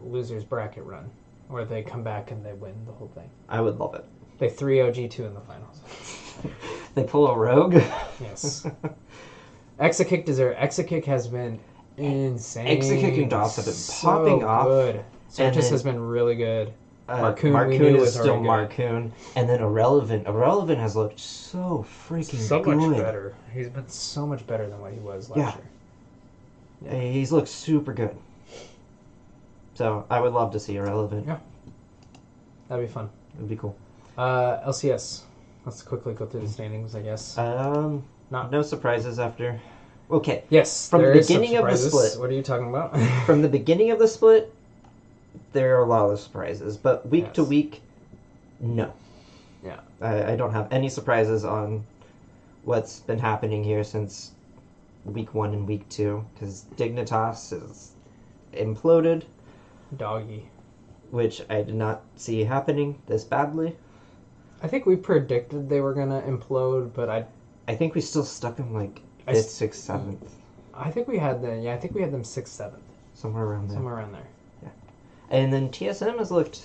Speaker 2: losers bracket run, where they come back and they win the whole thing.
Speaker 1: I would love it.
Speaker 2: They 3-0 G2 in the finals.
Speaker 1: They pull a rogue.
Speaker 2: Yes. Exakick deserve. Exakick has been insane.
Speaker 1: Exakick and Dots have been popping off.
Speaker 2: Good. Surges
Speaker 1: then-
Speaker 2: has been really good.
Speaker 1: Marcoon is still Marcoon. And then Irrelevant. Irrelevant has looked so freaking
Speaker 2: So
Speaker 1: good.
Speaker 2: much better. He's been so much better than what he was last year.
Speaker 1: He's looked super good. So I would love to see Irrelevant.
Speaker 2: Yeah. That'd be fun.
Speaker 1: It'd be cool.
Speaker 2: LCS. Let's quickly go through the standings, I guess.
Speaker 1: No surprises after. Okay.
Speaker 2: Yes,
Speaker 1: From
Speaker 2: there
Speaker 1: the
Speaker 2: is some
Speaker 1: beginning of the
Speaker 2: surprises.
Speaker 1: split.
Speaker 2: What are you talking about?
Speaker 1: From the beginning of the split, there are a lot of surprises, but week to
Speaker 2: Yes.
Speaker 1: week, no.
Speaker 2: Yeah.
Speaker 1: I don't have any surprises on what's been happening here since week 1 and week 2, because Dignitas is imploded,
Speaker 2: Doggy.
Speaker 1: which I did not see happening this badly.
Speaker 2: I think we predicted they were gonna implode, but
Speaker 1: I think we still stuck them like
Speaker 2: I
Speaker 1: 5th, 6th, 7th,
Speaker 2: I think we had them. Yeah, I think we had them 6th, 7th,
Speaker 1: somewhere around there.
Speaker 2: somewhere around there.
Speaker 1: And then TSM has looked.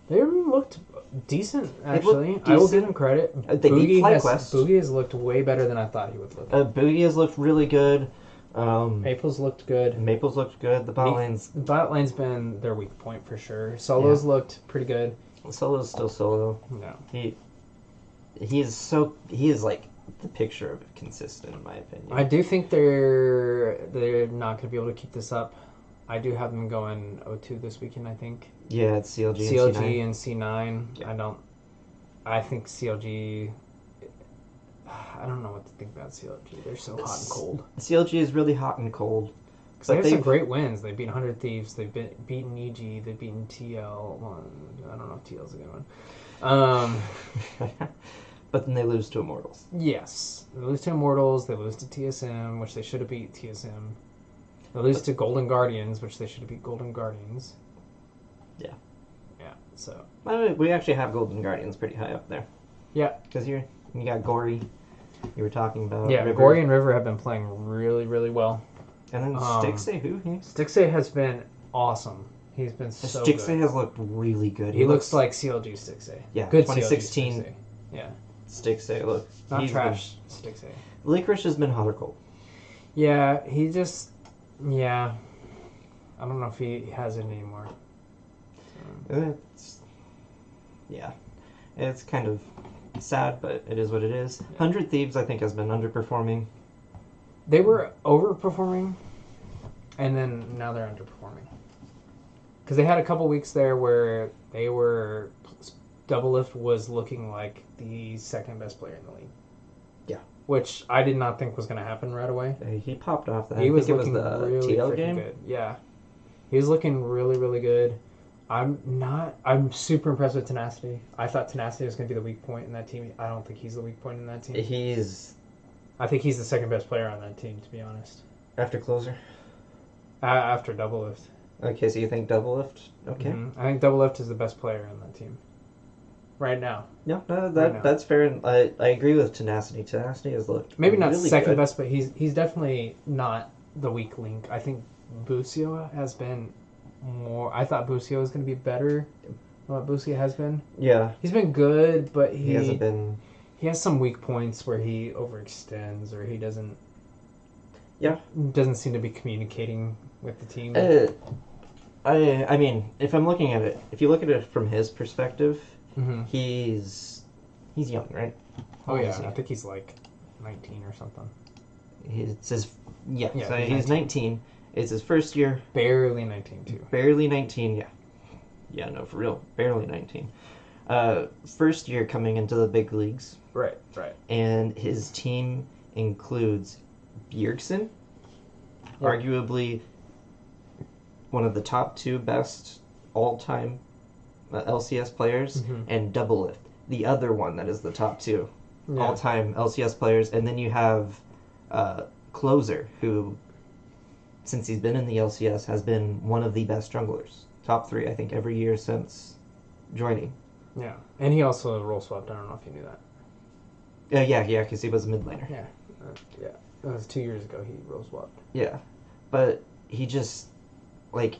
Speaker 2: They looked decent,
Speaker 1: looked
Speaker 2: actually. I will give
Speaker 1: decent.
Speaker 2: them credit.
Speaker 1: They beat FlyQuest.
Speaker 2: Boogie has looked way better than I thought he would look.
Speaker 1: Boogie has looked really good.
Speaker 2: Maples looked good.
Speaker 1: Maples looked good. The bot lane's.
Speaker 2: Bot lane's been their weak point for sure. Solos looked pretty good.
Speaker 1: Solo's still Solo.
Speaker 2: No.
Speaker 1: He is like the picture of consistent in my opinion.
Speaker 2: I do think they're not going to be able to keep this up. I do have them going 0-2 this weekend, I think.
Speaker 1: Yeah, it's CLG
Speaker 2: CLG
Speaker 1: and
Speaker 2: and C9.
Speaker 1: Yeah.
Speaker 2: I think CLG. I don't know what to think about CLG. They're so hot and cold.
Speaker 1: CLG is really hot and cold.
Speaker 2: They have some great wins. They've beaten 100 Thieves. They've beaten EG. They've beaten TL. Well, I don't know if TL's a good one.
Speaker 1: But then they lose to Immortals.
Speaker 2: Yes. They lose to Immortals. They lose to TSM, which they should have beat TSM. They lose to Golden Guardians, which they should have beat Golden Guardians.
Speaker 1: Yeah.
Speaker 2: Yeah, so.
Speaker 1: We actually have Golden Guardians pretty high up there.
Speaker 2: Yeah.
Speaker 1: Because you got Gory. You were talking about.
Speaker 2: Yeah,
Speaker 1: River.
Speaker 2: Gory and River have been playing really, really well.
Speaker 1: And then Stixay, who?
Speaker 2: Stixay has been awesome. He's been so good.
Speaker 1: Stixay has looked really good.
Speaker 2: He looks like CLG Stixay.
Speaker 1: Yeah,
Speaker 2: Good
Speaker 1: 2016
Speaker 2: CLG Stixay. Yeah.
Speaker 1: Stixay, look.
Speaker 2: Not trash Stixay.
Speaker 1: Licorice has been hot or cold.
Speaker 2: Yeah, he just... Yeah. I don't know if he has it anymore.
Speaker 1: It's kind of sad, but it is what it is. 100 Thieves, I think, has been underperforming.
Speaker 2: They were overperforming, and then now they're underperforming. Because they had a couple weeks there where they were... Double Lift was looking like the second best player in the league.
Speaker 1: Yeah.
Speaker 2: Which I did not think was going to happen right away.
Speaker 1: He popped off that.
Speaker 2: He was
Speaker 1: I think
Speaker 2: looking
Speaker 1: it was the
Speaker 2: really
Speaker 1: TL
Speaker 2: freaking
Speaker 1: game.
Speaker 2: good. Yeah. He was looking really, really good. I'm super impressed with Tenacity. I thought Tenacity was going to be the weak point in that team. I don't think he's the weak point in that team. I think he's the second best player on that team, to be honest.
Speaker 1: After Closer?
Speaker 2: After Double Lift.
Speaker 1: Okay, so you think Double Lift? Okay.
Speaker 2: Mm-hmm. I think Double Lift is the best player on that team. Right now.
Speaker 1: No, that's fair. And I agree with Tenacity. Tenacity has looked
Speaker 2: maybe not
Speaker 1: really
Speaker 2: second
Speaker 1: good.
Speaker 2: best, but he's definitely not the weak link. I think Busio has been more. I thought Busio was going to be better than what Busio has been.
Speaker 1: Yeah,
Speaker 2: he's been good, but
Speaker 1: he hasn't been.
Speaker 2: He has some weak points where he overextends or he doesn't.
Speaker 1: Yeah,
Speaker 2: doesn't seem to be communicating with the team.
Speaker 1: I mean, if I'm looking at it, if you look at it from his perspective.
Speaker 2: Mm-hmm.
Speaker 1: He's young, right?
Speaker 2: Oh yeah, I think he's like 19 or something.
Speaker 1: So he's 19. It's his first year.
Speaker 2: Barely 19 too.
Speaker 1: Barely 19, yeah. Yeah, no, for real, barely 19. First year coming into the big leagues.
Speaker 2: Right.
Speaker 1: And his team includes Bjergsen, arguably one of the top 2 best all-time LCS players, and Doublelift, the other one that is the top 2 all-time LCS players, and then you have Closer, who, since he's been in the LCS, has been one of the best junglers. Top 3, I think, every year since joining.
Speaker 2: Yeah, and he also role swapped. I don't know if you knew that.
Speaker 1: Yeah, because he was a mid laner.
Speaker 2: Yeah, that was 2 years ago. He role swapped.
Speaker 1: Yeah, but he just, like,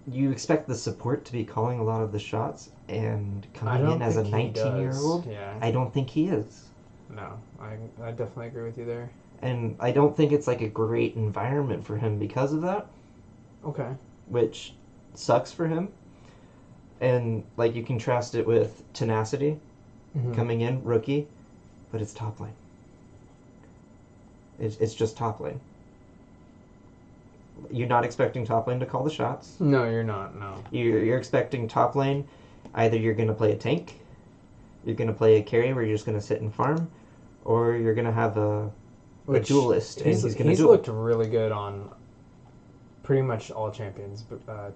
Speaker 1: you expect the support to be calling a lot of the shots, and coming in as a 19-year-old,
Speaker 2: yeah.
Speaker 1: I don't think he is.
Speaker 2: No, I definitely agree with you there.
Speaker 1: And I don't think it's like a great environment for him because of that.
Speaker 2: Okay.
Speaker 1: Which sucks for him. And like you contrast it with Tenacity coming in, rookie, but it's top lane. It's just top lane. You're not expecting top lane to call the shots.
Speaker 2: No, you're not. No.
Speaker 1: You're expecting top lane. Either you're going to play a tank, you're going to play a carry where you're just going to sit and farm, or you're going to have a duelist, and he's going to duel.
Speaker 2: He's looked really good on pretty much all champions,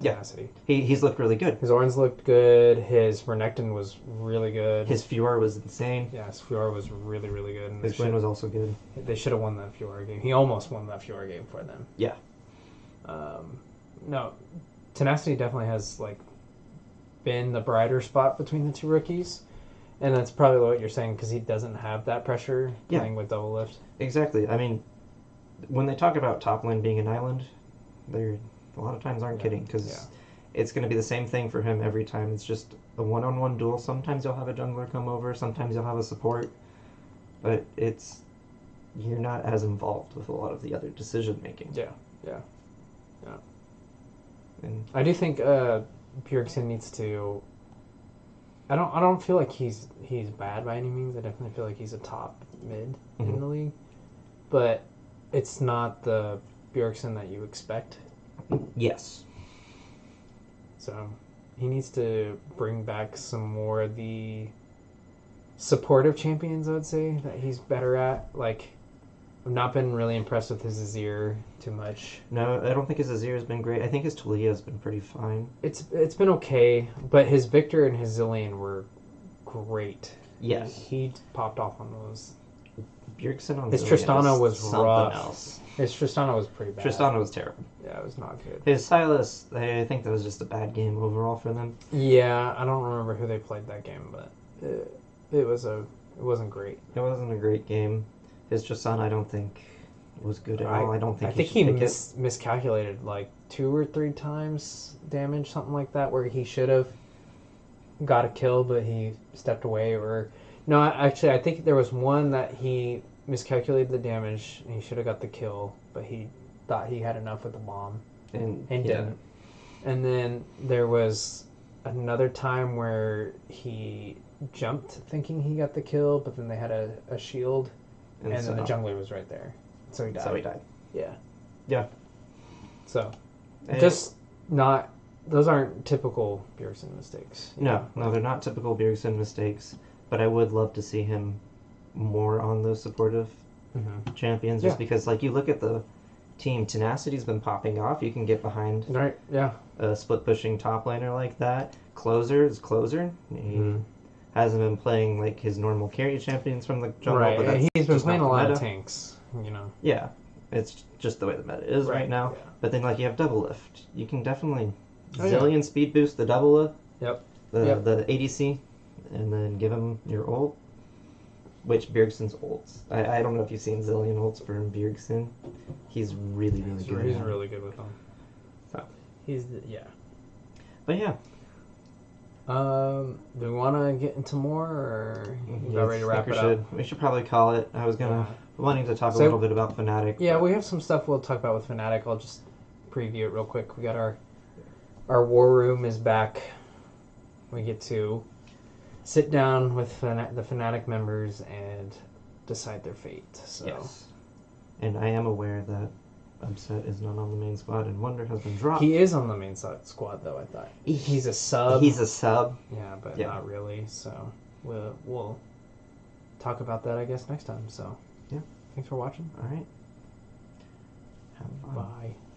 Speaker 2: Tenacity.
Speaker 1: Yeah. He's looked really good.
Speaker 2: His Orange looked good. His Renekton was really good.
Speaker 1: His Fiora was insane.
Speaker 2: Yeah, his Fiora was really, really good. And
Speaker 1: his win was also good.
Speaker 2: They should have won that Fiora game. He almost won that Fiora game for them.
Speaker 1: Yeah.
Speaker 2: No, Tenacity definitely has like been the brighter spot between the 2 rookies. And that's probably what you're saying, because he doesn't have that pressure playing with Doublelift.
Speaker 1: Exactly. I mean, when they talk about top lane being an island, they're a lot of times aren't kidding, because it's going to be the same thing for him every time. It's just a one-on-one duel. Sometimes you'll have a jungler come over, sometimes you'll have a support, but you're not as involved with a lot of the other decision making.
Speaker 2: Yeah.
Speaker 1: And
Speaker 2: I do think Bjergsen needs to. I don't feel like he's bad by any means. I definitely feel like he's a top mid in the league, but it's not the Bjergsen that you expect.
Speaker 1: Yes.
Speaker 2: So he needs to bring back some more of the supportive champions, I would say, that he's better at. Like, I've not been really impressed with his Azir too much.
Speaker 1: No, I don't think his Azir has been great. I think his Talia has been pretty fine.
Speaker 2: It's been okay, but his Victor and his Zillion were great.
Speaker 1: Yes.
Speaker 2: He popped off on those.
Speaker 1: Bjergsen on
Speaker 2: his
Speaker 1: Zillion
Speaker 2: Tristana was rough.
Speaker 1: Else.
Speaker 2: His Tristana was pretty bad.
Speaker 1: Tristana was terrible.
Speaker 2: Yeah, it was not good.
Speaker 1: His Silas, I think that was just a bad game overall for them.
Speaker 2: Yeah, I don't remember who they played that game, but it wasn't great.
Speaker 1: It wasn't a great game. His Tristana, I don't think, was good at all. I don't think.
Speaker 2: I think he miscalculated like 2 or 3 times damage, something like that, where he should have got a kill, but he stepped away. Or no, actually, I think there was one that he miscalculated the damage and he should have got the kill, but he thought he had enough with the bomb and didn't. And then there was another time where he jumped thinking he got the kill, but then they had a shield, and then the jungler was right there, so he died. Yeah. So just not. Those aren't typical Bjergsen mistakes.
Speaker 1: No, they're not typical Bjergsen mistakes. But I would love to see him more on those supportive champions, just because, like, you look at the team, Tenacity's been popping off. You can get behind a split pushing top laner like that. Closer is Closer. He hasn't been playing like his normal carry champions from the jungle.
Speaker 2: Right,
Speaker 1: but
Speaker 2: and he's been playing a lot of tanks.
Speaker 1: Yeah, it's just the way the meta is right now. Yeah. But then, like, you have Doublelift. You can definitely Zillion speed boost the Doublelift. The ADC, and then give him your ult. Which Bjergsen's ults. I don't know if you've seen Zillion ults for Bjergsen. He's really good.
Speaker 2: He's really good with them. So But yeah. Do we want to get into more, or about ready to wrap it up?
Speaker 1: We should probably call it. I was wanting to talk a little bit about Fnatic.
Speaker 2: Yeah, we have some stuff we'll talk about with Fnatic. I'll just preview it real quick. We got our war room is back. We get to sit down with the Fnatic members and decide their fate. So.
Speaker 1: Yes. And I am aware that Upset is not on the main squad, and Wonder has been dropped.
Speaker 2: He is on the main squad, though, I thought. He's a sub.
Speaker 1: He's a sub.
Speaker 2: Yeah, but not really. So we'll talk about that, I guess, next time. So,
Speaker 1: yeah.
Speaker 2: Thanks for watching.
Speaker 1: All right. Have fun.
Speaker 2: Bye.